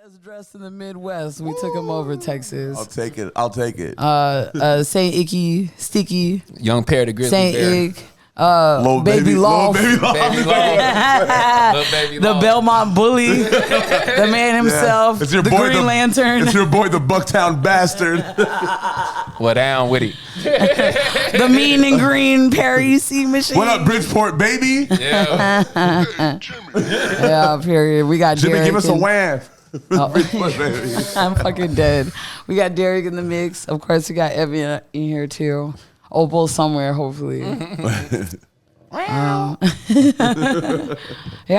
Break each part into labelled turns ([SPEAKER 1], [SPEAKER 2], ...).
[SPEAKER 1] Best dressed in the Midwest. We took him over Texas.
[SPEAKER 2] I'll take it.
[SPEAKER 1] Saint Icky, Sticky,
[SPEAKER 3] Young Pear, the Grizzly
[SPEAKER 1] Saint
[SPEAKER 3] Bear.
[SPEAKER 1] Ig, Baby Law,
[SPEAKER 3] Baby Law. Little Baby
[SPEAKER 1] the
[SPEAKER 3] Law.
[SPEAKER 1] Belmont Bully, the man himself,
[SPEAKER 2] It's your
[SPEAKER 1] the
[SPEAKER 2] boy,
[SPEAKER 1] Green Lantern,
[SPEAKER 2] It's your boy, the Bucktown Bastard.
[SPEAKER 3] Well, down with it.
[SPEAKER 1] the Mean and Green Perry C machine.
[SPEAKER 2] What up, Bridgeport, baby?
[SPEAKER 3] Yeah.
[SPEAKER 1] Yeah, period. We got
[SPEAKER 2] Jimmy,
[SPEAKER 1] Derek.
[SPEAKER 2] give us a
[SPEAKER 1] and-
[SPEAKER 2] wham.
[SPEAKER 1] Oh.
[SPEAKER 2] Bridgeport, baby.
[SPEAKER 1] I'm fucking dead. We got Derek in the mix. Of course, we got Evan in here too. Opal somewhere, hopefully. Yeah,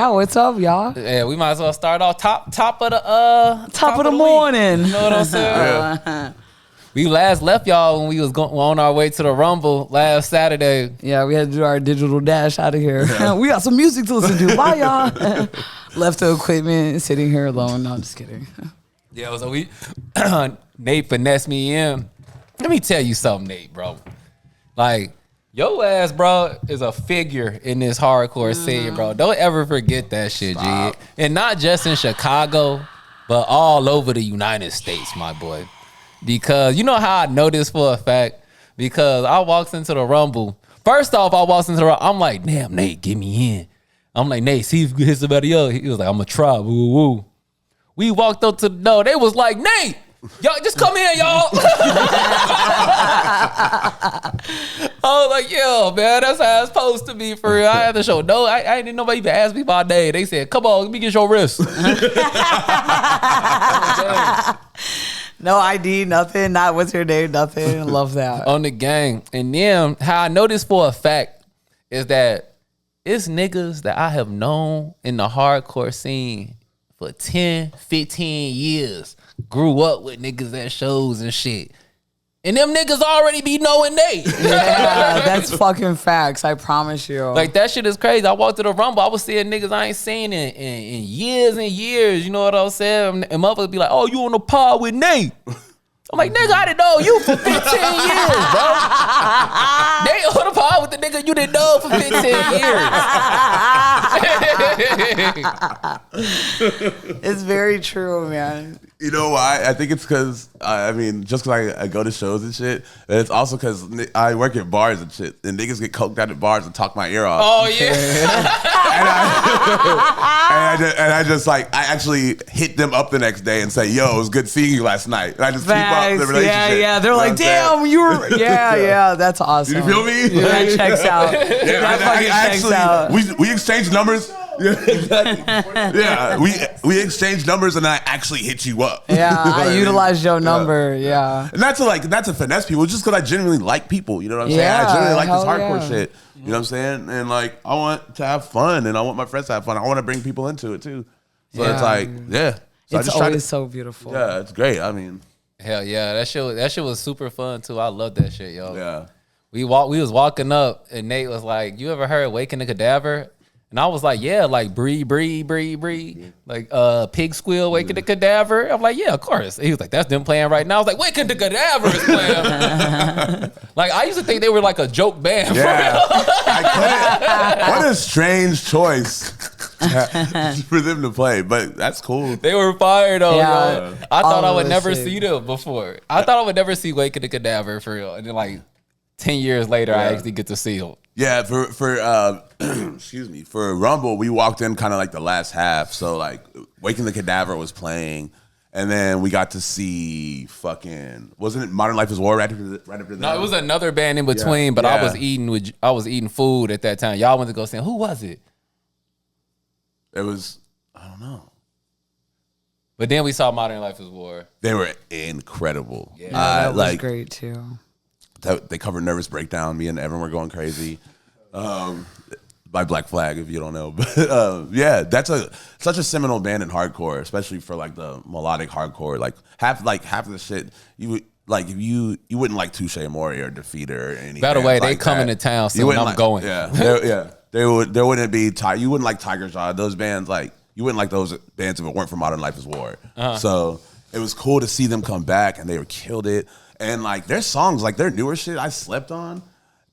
[SPEAKER 1] what's up, y'all?
[SPEAKER 3] Yeah, we might as well start off top of the
[SPEAKER 1] Top of the
[SPEAKER 3] week.
[SPEAKER 1] morning.
[SPEAKER 3] You know what I'm saying? We last left y'all when we was on our way to the Rumble last Saturday.
[SPEAKER 1] Yeah, we had to do our digital dash out of here. We got some music to listen to. Bye, y'all. Left the equipment, sitting here alone. No, I'm just kidding.
[SPEAKER 3] Yeah, so we Nate finessed me in. Let me tell you something, Nate, bro. Like, your ass, bro, is a figure in this hardcore scene, bro. Don't ever forget that shit, G. And not just in Chicago, but all over the United States, my boy. Because you know how I know this for a fact? Because I walks into the Rumble. First off, I walks into the Rumble. I'm like, damn, Nate, get me in. I'm like, Nate, see if you can hit somebody else. He was like, I'm going to try. Woo, woo. We walked up to the door. They was like, Nate, y'all, just come in, y'all. I was like, yo, man, that's how it's supposed to be for real. I had to show. No, I didn't nobody even ask me my name. They said, come on, let me get your wrist.
[SPEAKER 1] No ID, nothing. Not what's your name, nothing. Love that.
[SPEAKER 3] On the gang. And then how I know this for a fact is that it's niggas that I have known in the hardcore scene for 10, 15 years. Grew up with niggas at shows and shit. And them niggas already be knowing Nate.
[SPEAKER 1] Yeah, that's fucking facts. I promise you.
[SPEAKER 3] Like, that shit is crazy. I walked to the Rumble. I was seeing niggas I ain't seen in years and years. You know what I'm saying? And motherfuckers be like, oh, you on the pod with Nate. I'm like, nigga, I didn't know you for 15 years, bro. Nate on the pod with the nigga you didn't know for 15 years.
[SPEAKER 1] It's very true, man.
[SPEAKER 2] You know why? I think it's because, just because I go to shows and shit, and it's also because I work at bars and shit, and niggas get coked out at bars and talk my ear off.
[SPEAKER 3] Oh, yeah.
[SPEAKER 2] and I just like, I actually hit them up the next day and say, yo, it was good seeing you last night. And I just keep up the relationship.
[SPEAKER 1] Yeah. They're like, damn, you were, yeah, that's awesome.
[SPEAKER 2] You feel me?
[SPEAKER 1] Yeah, that checks out. That fucking checks out.
[SPEAKER 2] We exchanged numbers. Yeah, exactly. Yeah, we exchanged numbers and I actually hit you up.
[SPEAKER 1] Yeah, I
[SPEAKER 2] mean?
[SPEAKER 1] utilized your number. Yeah.
[SPEAKER 2] And not to finesse people, just because I genuinely like people. You know what I'm saying?
[SPEAKER 1] Yeah,
[SPEAKER 2] I genuinely like this
[SPEAKER 1] hell
[SPEAKER 2] hardcore
[SPEAKER 1] yeah.
[SPEAKER 2] shit. You know what I'm saying? And like, I want to have fun, and I want my friends to have fun. I want to bring people into it too. So
[SPEAKER 1] Yeah.
[SPEAKER 2] it's like, yeah. So I
[SPEAKER 1] It's
[SPEAKER 2] just try
[SPEAKER 1] always
[SPEAKER 2] to,
[SPEAKER 1] so beautiful.
[SPEAKER 2] yeah, it's great. I mean,
[SPEAKER 3] Hell yeah. That shit was super fun, too. I love that shit, yo.
[SPEAKER 2] yeah.
[SPEAKER 3] We was walking up, and Nate was like, you ever heard Waking the Cadaver? And I was like, yeah, like breathe. Like pig squeal, Waking the Cadaver. I'm like, yeah, of course. He was like, that's them playing right now. I was like, Waking the Cadaver is playing. Like, I used to think they were like a joke band.
[SPEAKER 2] Yeah. I couldn't. What a strange choice for them to play, but that's cool.
[SPEAKER 3] They were fire though.
[SPEAKER 1] Yeah.
[SPEAKER 3] Yo. I thought I
[SPEAKER 1] All
[SPEAKER 3] would
[SPEAKER 1] of
[SPEAKER 3] never
[SPEAKER 1] this
[SPEAKER 3] see
[SPEAKER 1] shit.
[SPEAKER 3] them before. I thought I would never see Waking the Cadaver for real. And then like 10 years later, I actually get to see them.
[SPEAKER 2] Yeah, for excuse me, for Rumble, we walked in kind of like the last half. So like, Waking the Cadaver was playing, and then we got to see wasn't it Modern Life is War right after that?
[SPEAKER 3] No, it was another band in between, but
[SPEAKER 2] Yeah.
[SPEAKER 3] I was eating food at that time. Y'all went to go see. Who was it?
[SPEAKER 2] It was, I don't know.
[SPEAKER 3] But then we saw Modern Life is War.
[SPEAKER 2] They were incredible.
[SPEAKER 3] Yeah.
[SPEAKER 1] That was
[SPEAKER 2] like
[SPEAKER 1] great too.
[SPEAKER 2] they covered Nervous Breakdown. Me and Evan were going crazy. By Black Flag, if you don't know, but yeah, that's such a seminal band in hardcore, especially for like the melodic hardcore. Like half of the shit you would like if you wouldn't like Touche Amore or Defeater or anything.
[SPEAKER 3] By the way, they
[SPEAKER 2] like
[SPEAKER 3] coming
[SPEAKER 2] that.
[SPEAKER 3] to town
[SPEAKER 2] You
[SPEAKER 3] soon.
[SPEAKER 2] wouldn't
[SPEAKER 3] I'm
[SPEAKER 2] like-
[SPEAKER 3] going.
[SPEAKER 2] Yeah, yeah. There wouldn't be you wouldn't like Tiger Jaw. Those bands like you wouldn't like those bands if it weren't for Modern Life is War. So it was cool to see them come back and they killed it. And like their songs, like their newer shit, I slept on.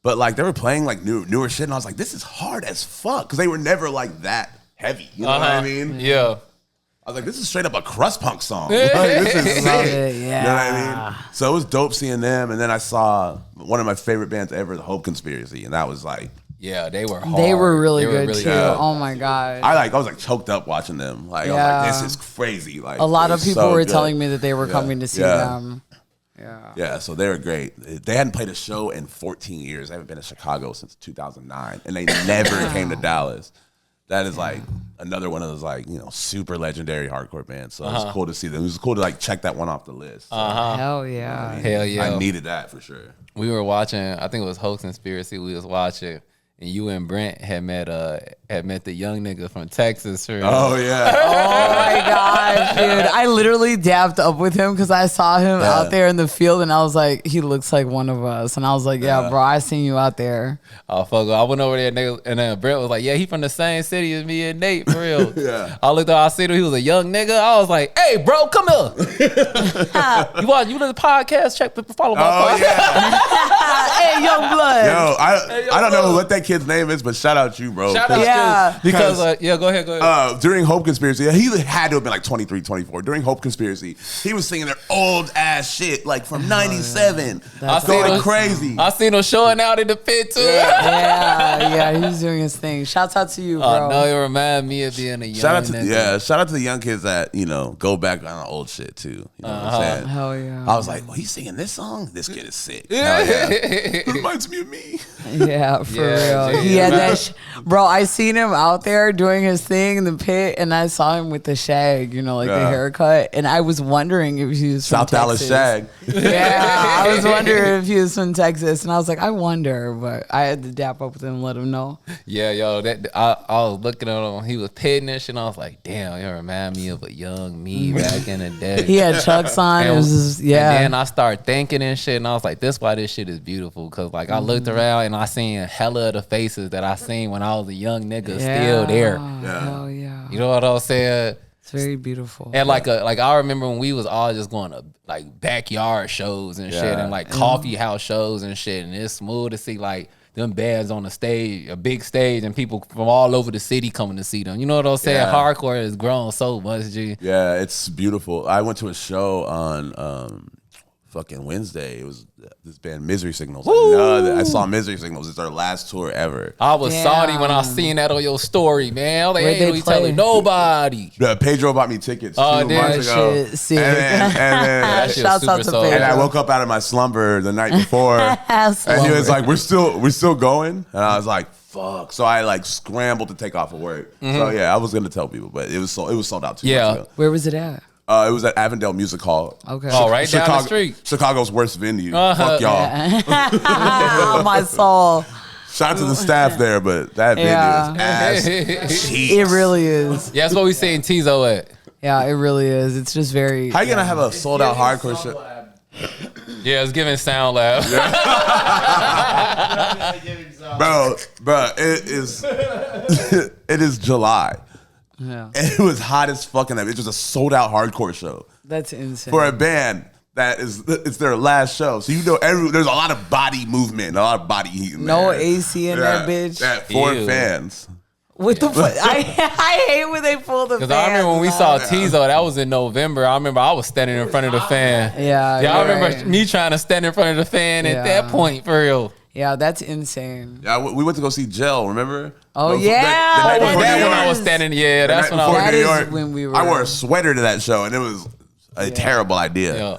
[SPEAKER 2] But like they were playing like newer shit, and I was like, "This is hard as fuck," because they were never like that heavy. You know what I mean?
[SPEAKER 3] Yeah.
[SPEAKER 2] I was like, this is straight up a crust punk song.
[SPEAKER 3] Yeah.
[SPEAKER 2] Like, this is
[SPEAKER 1] Love
[SPEAKER 2] sick.
[SPEAKER 1] it,
[SPEAKER 2] You know what I mean? So it was dope seeing them. And then I saw one of my favorite bands ever, The Hope Conspiracy. And that was like,
[SPEAKER 3] Yeah, they were hard.
[SPEAKER 1] They were really good too.
[SPEAKER 2] good.
[SPEAKER 1] Oh my god.
[SPEAKER 2] I was like choked up watching them. Like I was
[SPEAKER 1] Yeah.
[SPEAKER 2] like, this is crazy. Like
[SPEAKER 1] A lot
[SPEAKER 2] it
[SPEAKER 1] of
[SPEAKER 2] was
[SPEAKER 1] people
[SPEAKER 2] so
[SPEAKER 1] were
[SPEAKER 2] good.
[SPEAKER 1] telling me that they were
[SPEAKER 2] Yeah.
[SPEAKER 1] coming to see
[SPEAKER 2] Yeah.
[SPEAKER 1] them. Yeah.
[SPEAKER 2] Yeah, so they were great. They hadn't played a show in 14 years. They haven't been in Chicago since 2009, and they never came to Dallas. That is like another one of those like super legendary hardcore bands. So it was cool to see them. It was cool to like check that one off the list. So,
[SPEAKER 1] Hell yeah.
[SPEAKER 3] Hell yeah.
[SPEAKER 2] I needed that for sure.
[SPEAKER 3] We were watching, I think it was Hoax Conspiracy we was watching, and you and Brent had met the young nigga from Texas.
[SPEAKER 2] Oh yeah,
[SPEAKER 1] Oh my gosh, dude. I literally dabbed up with him because I saw him out there in the field and I was like, he looks like one of us. And I was like, yeah, bro, I seen you out there.
[SPEAKER 3] Oh, fuck. I went over there and then Brent was like, yeah, he from the same city as me and Nate, for real.
[SPEAKER 2] Yeah.
[SPEAKER 3] I looked up, I seen him, he was a young nigga. I was like, hey, bro, come here. you listen to the podcast? Follow my
[SPEAKER 2] oh
[SPEAKER 3] podcast.
[SPEAKER 2] yeah.
[SPEAKER 1] Hey, young blood.
[SPEAKER 2] Yo, I don't know what that kid's name is, but shout out you, bro.
[SPEAKER 3] Shout out
[SPEAKER 1] Yeah.
[SPEAKER 3] to because, go ahead.
[SPEAKER 2] During Hope Conspiracy, he had to have been like 23, 24. During Hope Conspiracy, he was singing their old ass shit like from '97, going crazy.
[SPEAKER 3] I seen him showing out in the pit too.
[SPEAKER 1] Yeah, he was doing his thing. Shouts out to you, bro.
[SPEAKER 3] Oh, no, it reminded me of being a young
[SPEAKER 2] Shout out to
[SPEAKER 3] nigga.
[SPEAKER 2] shout out to the young kids that go back on old shit too. You know what I'm saying?
[SPEAKER 1] Hell yeah.
[SPEAKER 2] I was like, well, he's singing this song. This kid is sick. Hell yeah. Reminds me of me.
[SPEAKER 1] Yeah, for
[SPEAKER 3] Yeah,
[SPEAKER 1] real.
[SPEAKER 3] Jay,
[SPEAKER 1] He had
[SPEAKER 3] yeah.
[SPEAKER 1] that. Bro, I seen him out there doing his thing in the pit, and I saw him with the shag, the
[SPEAKER 2] Yeah.
[SPEAKER 1] haircut, and I was wondering if he was from
[SPEAKER 2] South Dallas
[SPEAKER 1] Texas.
[SPEAKER 2] Shag.
[SPEAKER 1] Yeah, I was wondering if he was from Texas, and I was like, I wonder, but I had to dap up with him and let him know.
[SPEAKER 3] Yeah, yo, I was looking at him. He was pitting and shit. And I was like, damn, you remind me of a young me back in the day.
[SPEAKER 1] He had Chucks on. It was just, yeah.
[SPEAKER 3] And then I started thinking and shit, and I was like, this why this shit is beautiful. Cause like I looked around and I seen hella of the faces that I seen when I was a young nigga still there.
[SPEAKER 1] Hell yeah.
[SPEAKER 3] You know what I'm saying?
[SPEAKER 1] It's very beautiful.
[SPEAKER 3] And like I remember when we was all just going to like backyard shows and shit
[SPEAKER 2] Yeah.
[SPEAKER 3] and like coffee house shows and shit, and it's smooth to see like them bands on the stage, a big stage, and people from all over the city coming to see them. You know what I'm saying?
[SPEAKER 2] Yeah.
[SPEAKER 3] Hardcore has grown so much, G.
[SPEAKER 2] Yeah, it's beautiful. I went to a show on fucking Wednesday. It was this band Misery Signals. I saw Misery Signals. It's their last tour ever.
[SPEAKER 3] I was salty when I
[SPEAKER 1] Damn.
[SPEAKER 3] seen that on your story, man. I was like,
[SPEAKER 1] Where'd
[SPEAKER 3] ain't
[SPEAKER 1] they
[SPEAKER 3] really
[SPEAKER 1] play?
[SPEAKER 3] telling nobody.
[SPEAKER 2] Pedro bought me tickets
[SPEAKER 3] Oh,
[SPEAKER 2] 2
[SPEAKER 3] damn.
[SPEAKER 2] months ago.
[SPEAKER 1] Shit, sick.
[SPEAKER 2] And then
[SPEAKER 3] That shit was
[SPEAKER 1] Shouts out
[SPEAKER 3] super
[SPEAKER 1] to
[SPEAKER 3] soul.
[SPEAKER 1] Pedro.
[SPEAKER 2] and I woke up out of my slumber the night before, and he was like, "We're still going," and I was like, "Fuck!" So I like scrambled to take off of work. So yeah, I was gonna tell people, but it was sold out 2
[SPEAKER 3] Yeah.
[SPEAKER 2] months ago.
[SPEAKER 1] Where was it at?
[SPEAKER 2] It was at Avondale Music Hall.
[SPEAKER 1] Okay.
[SPEAKER 3] Oh, right down the street.
[SPEAKER 2] Chicago's worst venue. Fuck y'all.
[SPEAKER 1] Oh, my soul.
[SPEAKER 2] Shout out to the staff there, but that venue is ass cheeks.
[SPEAKER 1] It really is.
[SPEAKER 3] Yeah, that's what we seen Tizo at.
[SPEAKER 1] Yeah, it really is. It's just very.
[SPEAKER 2] How you gonna have a sold out hardcore show?
[SPEAKER 3] Yeah, it's giving Sound Lab.
[SPEAKER 2] Bro, it is it is July.
[SPEAKER 1] Yeah,
[SPEAKER 2] And it was hot as fucking. It was a sold out hardcore show
[SPEAKER 1] that's insane.
[SPEAKER 2] for a band that it's their last show. So there's a lot of body movement, a lot of body heat. In
[SPEAKER 1] No
[SPEAKER 2] there.
[SPEAKER 1] AC in that bitch.
[SPEAKER 2] That for
[SPEAKER 3] Ew.
[SPEAKER 2] fans.
[SPEAKER 1] What the fuck? I hate when they pull the.
[SPEAKER 3] Because I remember when we
[SPEAKER 1] fans
[SPEAKER 3] saw
[SPEAKER 1] out.
[SPEAKER 3] Tizo, that was in November. I remember I was standing in front of the fan.
[SPEAKER 1] Yeah,
[SPEAKER 3] I
[SPEAKER 1] you're
[SPEAKER 3] remember
[SPEAKER 1] right.
[SPEAKER 3] me trying to stand in front of the fan at
[SPEAKER 1] Yeah.
[SPEAKER 3] that point, for real.
[SPEAKER 1] Yeah, that's insane.
[SPEAKER 2] Yeah, we went to go see Gel. Remember?
[SPEAKER 1] Oh,
[SPEAKER 2] Those-
[SPEAKER 1] yeah.
[SPEAKER 2] the night
[SPEAKER 1] Oh,
[SPEAKER 2] before
[SPEAKER 3] That
[SPEAKER 2] New
[SPEAKER 3] when I
[SPEAKER 2] York.
[SPEAKER 3] was standing, yeah, that's
[SPEAKER 2] The
[SPEAKER 3] when
[SPEAKER 2] night
[SPEAKER 3] I was.
[SPEAKER 2] before
[SPEAKER 1] That
[SPEAKER 2] New
[SPEAKER 1] is
[SPEAKER 2] York,
[SPEAKER 1] when we were-
[SPEAKER 2] I wore a sweater to that show, and it was a terrible idea.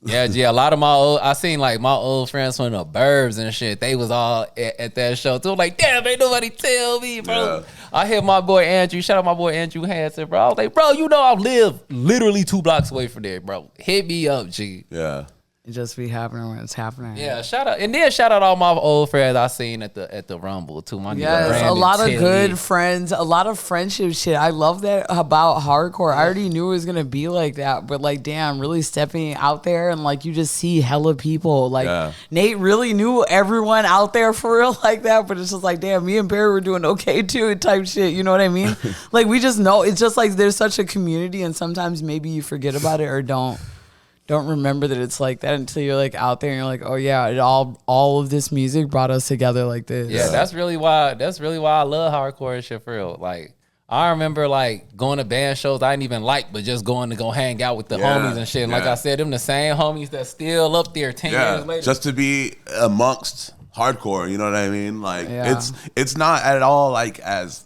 [SPEAKER 3] Yeah, a lot of I seen like my old friends from the burbs and shit. They was all at that show too. I'm like, damn, ain't nobody tell me, bro.
[SPEAKER 2] Yeah.
[SPEAKER 3] I hit my boy Andrew. Shout out my boy Andrew Hansen, bro. I was like, bro, I live literally 2 blocks away from there, bro. Hit me up, G.
[SPEAKER 2] Yeah.
[SPEAKER 1] It just be happening when it's happening.
[SPEAKER 3] Yeah, shout out all my old friends I seen at the Rumble too. My nigga
[SPEAKER 1] Yes, a
[SPEAKER 3] Brandon
[SPEAKER 1] lot of
[SPEAKER 3] Tilly.
[SPEAKER 1] good friends, a lot of friendship shit. I love that about hardcore. I already knew it was gonna be like that, but like, damn, really stepping out there and like you just see hella people. Like
[SPEAKER 2] Yeah.
[SPEAKER 1] Nate really knew everyone out there for real like that, but it's just like, damn, me and Barry were doing okay too, type shit. You know what I mean? Like we just know it's just like there's such a community, and sometimes maybe you forget about it or don't remember that it's like that until you're like out there and you're like, oh yeah, all of this music brought us together like this.
[SPEAKER 3] Yeah, that's really why I love hardcore and shit for real. Like I remember like going to band shows I didn't even like, but just going to go hang out with the homies and shit. And like I said, them the same homies that's still up there 10 years later.
[SPEAKER 2] Just to be amongst hardcore, you know what I mean? Like it's not at all like as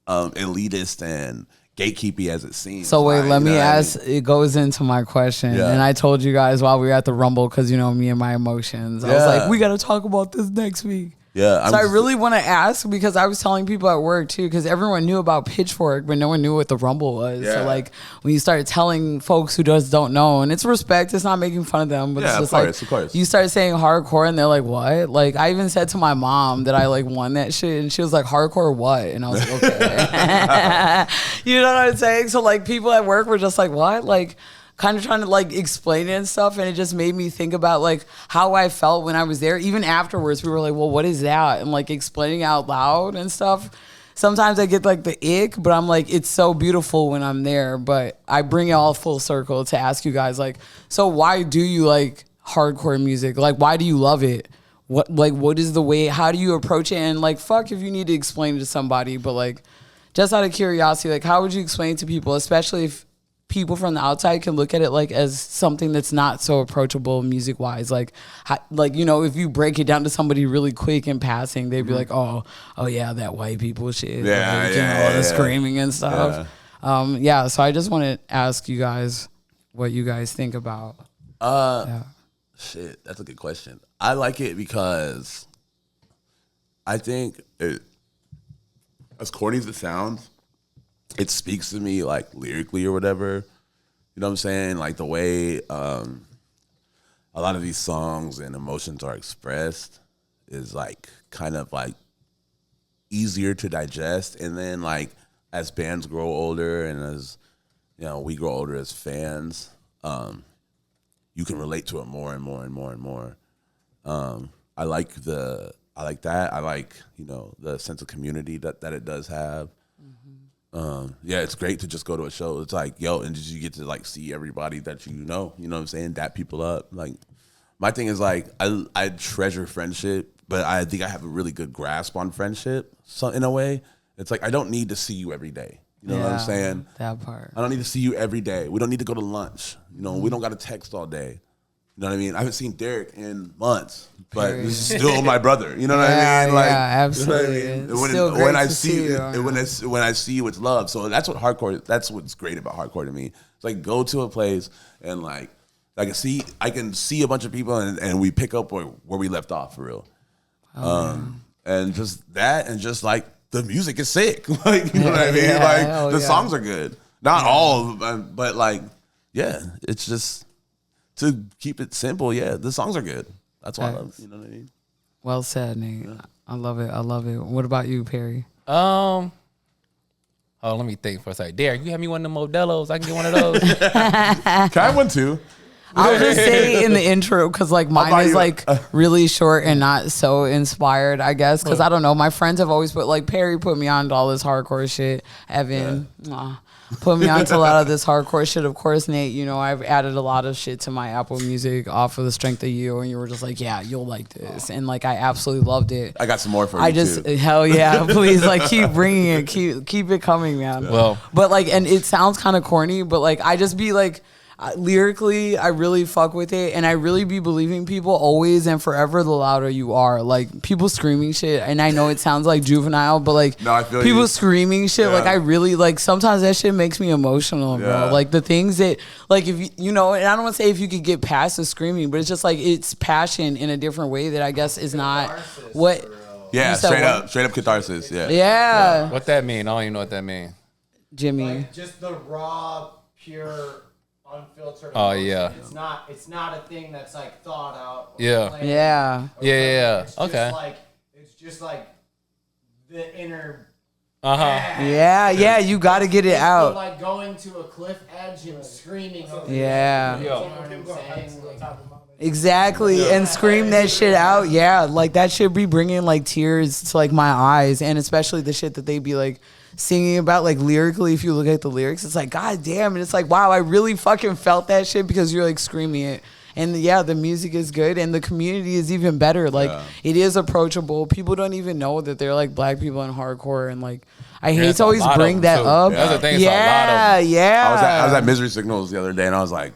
[SPEAKER 2] elitist and gatekeepy as it seems.
[SPEAKER 1] So wait,
[SPEAKER 2] like,
[SPEAKER 1] let me ask. It goes into my question, and I told you guys while we were at the Rumble because you know me and my emotions. I was like, we got to talk about this next week.
[SPEAKER 2] Yeah.
[SPEAKER 1] So I really want to ask because I was telling people at work too, because everyone knew about Pitchfork, but no one knew what the Rumble was. Yeah. So like when you start telling folks who just don't know, and it's respect, it's not making fun of them, but it's just
[SPEAKER 2] of course.
[SPEAKER 1] You start saying hardcore and they're like, what? Like I even said to my mom that I like won that shit, and she was like, hardcore what? And I was like, okay. You know what I'm saying? So like people at work were just like, what? Like kind of trying to like explain it and stuff, and it just made me think about like how I felt when I was there. Even afterwards, we were like, well, what is that? And like explaining out loud and stuff. Sometimes I get like the ick, but I'm like, it's so beautiful when I'm there. But I bring it all full circle to ask you guys, like, so why do you like hardcore music? Like, why do you love it? What is the way? How do you approach it? And like, fuck if you need to explain it to somebody, but like, just out of curiosity, like, how would you explain it to people, especially if people from the outside can look at it like as something that's not so approachable music wise, like you know, if you break it down to somebody really quick in passing, they'd be like, oh yeah, that white people shit, the screaming and stuff. So I just want to ask you guys what you guys think about.
[SPEAKER 2] Shit, that's a good question. I like it because I think as corny as it sounds, it speaks to me like lyrically or whatever. You know what I'm saying? Like the way a lot of these songs and emotions are expressed is like kind of like easier to digest. And then like as bands grow older and as you know we grow older as fans, you can relate to it more and more and more and more. I like that. I like, you know, the sense of community that it does have. It's great to just go to a show. It's like, yo, and just you get to like see everybody that you know what I'm saying, dap people up. Like my thing is like I treasure friendship, but I think I have a really good grasp on friendship. So in a way, it's like I don't need to see you every day. You know what I'm saying?
[SPEAKER 1] That part.
[SPEAKER 2] I don't need to see you every day. We don't need to go to lunch. You know, we don't got to text all day. You know what I mean? I haven't seen Derek in months, but he's still my brother. You know what I mean? Like,
[SPEAKER 1] absolutely.
[SPEAKER 2] You know what I mean? When I see you, when I see you, it's love. So that's what hardcore. That's what's great about hardcore to me. It's like go to a place and like I can see a bunch of people and we pick up where we left off for real. And just that, and just like the music is sick. Like you know what I mean? Like the songs are good. Not all of them, but like it's just. To keep it simple, the songs are good. That's why I love it. You know what I mean?
[SPEAKER 1] Well said, Nate. Yeah. I love it. What about you, Perry?
[SPEAKER 3] Let me think for a second. Derek, you have me one of them Modelo's? I can get one of those.
[SPEAKER 2] Can I have one too?
[SPEAKER 1] I'll just say in the intro, because like mine is like really short and not so inspired, I guess. Because I don't know. My friends have always Perry put me on to all this hardcore shit. Evan, put me onto a lot of this hardcore shit. Of course, Nate, you know, I've added a lot of shit to my Apple Music off of the strength of you, and you were just like, yeah, you'll like this. And like, I absolutely loved it.
[SPEAKER 2] I got some more for you too.
[SPEAKER 1] Hell yeah, please, like keep bringing it. Keep it coming, man.
[SPEAKER 3] Well,
[SPEAKER 1] but like, and it sounds kind of corny, but like, I just be like, lyrically, I really fuck with it, and I really be believing people always and forever the louder you are. Like people screaming shit, and I know it sounds like juvenile, but like people screaming shit, like I really like. Sometimes that shit makes me emotional, bro. Like the things that, like if you know, and I don't want to say if you could get past the screaming, but it's just like it's passion in a different way that I guess is not what.
[SPEAKER 2] Yeah, straight up catharsis.
[SPEAKER 1] Yeah.
[SPEAKER 3] What that mean? I don't even know what that mean.
[SPEAKER 1] Jimmy,
[SPEAKER 4] like just the raw, pure. Unfiltered.
[SPEAKER 3] Oh
[SPEAKER 4] emotion.
[SPEAKER 3] yeah.
[SPEAKER 4] It's not a thing that's like thought out.
[SPEAKER 1] Yeah.
[SPEAKER 4] It's just like the inner.
[SPEAKER 1] Yeah. You got to get it out.
[SPEAKER 4] Like going to a cliff edge and screaming. Over
[SPEAKER 1] yeah.
[SPEAKER 4] You know what I'm saying?
[SPEAKER 1] Exactly, and scream that shit out. Yeah, like that should be bringing like tears to like my eyes, and especially the shit that they be like singing about, like lyrically. If you look at the lyrics, it's like god damn, and it's like wow, I really fucking felt that shit because you're like screaming it. And the music is good, and the community is even better. Like it is approachable. People don't even know that they're like black people in hardcore, and like I hate
[SPEAKER 3] There's
[SPEAKER 1] to
[SPEAKER 3] a
[SPEAKER 1] always
[SPEAKER 3] lot of
[SPEAKER 1] bring
[SPEAKER 3] them,
[SPEAKER 1] that
[SPEAKER 3] too.
[SPEAKER 1] up.
[SPEAKER 3] That's the thing, it's a lot of
[SPEAKER 1] Yeah,
[SPEAKER 3] them.
[SPEAKER 1] yeah.
[SPEAKER 2] I was at Misery Signals the other day, and I was like,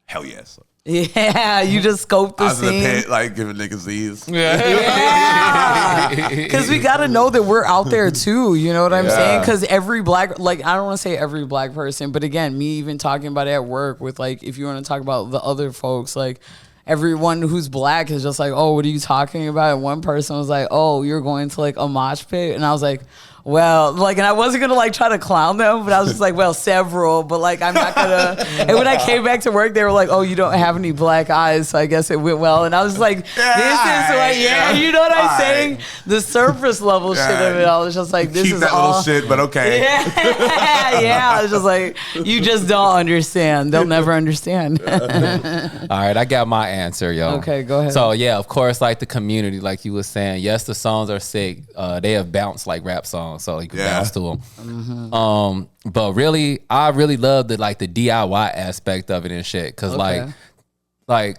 [SPEAKER 2] hell yes.
[SPEAKER 1] Yeah, you just scoped the
[SPEAKER 2] I was in the
[SPEAKER 1] scene.
[SPEAKER 2] pit, like giving niggas these.
[SPEAKER 1] Yeah, because we got to know that we're out there too. You know what I'm
[SPEAKER 2] Yeah.
[SPEAKER 1] saying? Because every black, like, I don't want to say every black person, but again, me even talking about it at work with, like, if you want to talk about the other folks, like, everyone who's black is just like, oh, what are you talking about? And one person was like, oh, you're going to like a mosh pit, and I was like, well, like, and I wasn't gonna like try to clown them, but I was just like, well, several, but like, I'm not gonna. And when I came back to work, they were like, oh, you don't have any black eyes, so I guess it went well. And I was like, this is like, yeah, you know what I'm saying? The surface level shit of it all. It's just like, this
[SPEAKER 2] Keep
[SPEAKER 1] is
[SPEAKER 2] that
[SPEAKER 1] all.
[SPEAKER 2] little shit, but okay.
[SPEAKER 1] Yeah, yeah. It's just like, you just don't understand. They'll never understand.
[SPEAKER 3] All right, I got my answer, yo.
[SPEAKER 1] Okay, go ahead.
[SPEAKER 3] So yeah, of course, like the community, like you were saying, yes, the songs are sick. They have bounced like rap songs, so you can
[SPEAKER 2] Yeah.
[SPEAKER 3] bounce to them. But really, I really love the like the DIY aspect of it and shit, cause like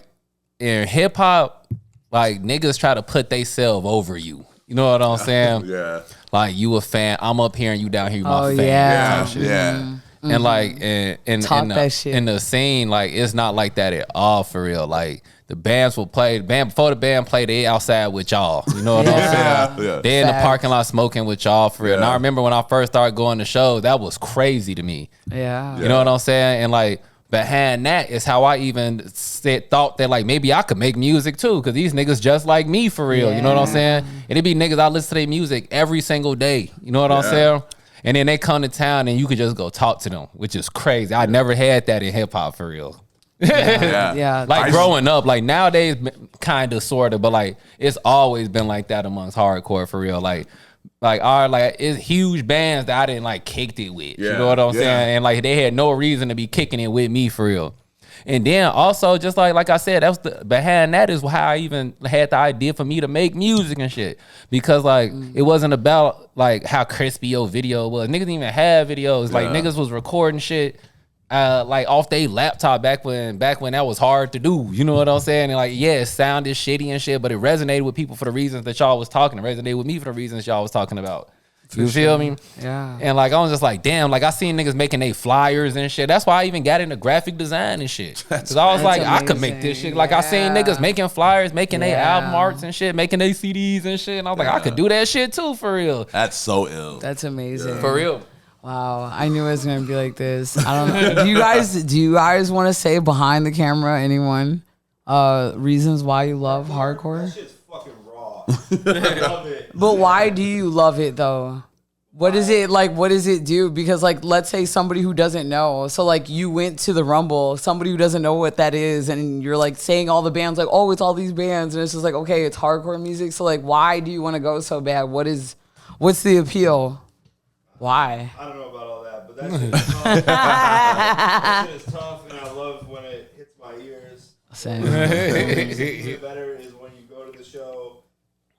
[SPEAKER 3] in hip hop, like niggas try to put theyself over you. You know what I'm saying?
[SPEAKER 2] Yeah.
[SPEAKER 3] Like you a fan, I'm up here and you down here, you my
[SPEAKER 1] Oh,
[SPEAKER 3] fan.
[SPEAKER 1] yeah.
[SPEAKER 3] type shit.
[SPEAKER 2] Yeah.
[SPEAKER 3] And like in
[SPEAKER 1] Talk
[SPEAKER 3] the,
[SPEAKER 1] that shit.
[SPEAKER 3] in the scene, like it's not like that at all for real. Like the bands will play before the band play, they outside with y'all. You know what I'm
[SPEAKER 1] Yeah.
[SPEAKER 3] saying?
[SPEAKER 2] Yeah.
[SPEAKER 3] They in the
[SPEAKER 1] Facts.
[SPEAKER 3] parking lot smoking with y'all for real. And
[SPEAKER 2] Yeah.
[SPEAKER 3] I remember when I first started going to shows, that was crazy to me.
[SPEAKER 1] Yeah.
[SPEAKER 3] You know what I'm saying? And like behind that is how I even thought that like maybe I could make music too, because these niggas just like me for real. You know what I'm saying? And it be niggas I listen to their music every single day. You know what I'm saying? And then they come to town and you could just go talk to them, which is crazy. I never had that in hip hop for real.
[SPEAKER 2] Yeah.
[SPEAKER 1] Yeah.
[SPEAKER 3] Like growing up, like nowadays, kind of, sort of, but like it's always been like that amongst hardcore for real. Like it's huge bands that I didn't like kicked it with. You
[SPEAKER 2] Yeah,
[SPEAKER 3] know what I'm
[SPEAKER 2] yeah.
[SPEAKER 3] saying? And like they had no reason to be kicking it with me for real. And then also just like I said, that's behind that is how I even had the idea for me to make music and shit. Because like it wasn't about like how crispy your video was. Niggas didn't even have videos. Like niggas was recording shit like off their laptop back when that was hard to do. You know what I'm saying? And like, yeah, it sounded shitty and shit, but it resonated with people for the reasons that y'all was talking. It resonated with me for the reasons y'all was talking about. You feel me?
[SPEAKER 1] Yeah.
[SPEAKER 3] And like I was just like, damn, like I seen niggas making they flyers and shit. That's why I even got into graphic design and shit. Cause I was like, I could make this
[SPEAKER 1] amazing.
[SPEAKER 3] shit. Like I seen
[SPEAKER 1] Yeah.
[SPEAKER 3] niggas making flyers, making their
[SPEAKER 1] Yeah.
[SPEAKER 3] album arts and shit, making their CDs and shit. And I was like, I could do that shit too for real.
[SPEAKER 2] That's so ill.
[SPEAKER 1] That's amazing.
[SPEAKER 3] For real.
[SPEAKER 1] Wow, I knew it was gonna be like this. I don't know. Do you guys want to say behind the camera, anyone, reasons why you love hardcore?
[SPEAKER 4] That shit's fucking raw. I love it.
[SPEAKER 1] But why do you love it though? What is it like? What does it do? Because like, let's say somebody who doesn't know. So like, you went to the Rumble, somebody who doesn't know what that is, and you're like saying all the bands, like, oh, it's all these bands, and it's just like, okay, it's hardcore music. So like, why do you want to go so bad? What's the appeal? Why?
[SPEAKER 4] I don't know about all that, but that shit is tough. That shit is tough, and I love when it hits my ears.
[SPEAKER 1] Same.
[SPEAKER 4] Even better is when you go to the show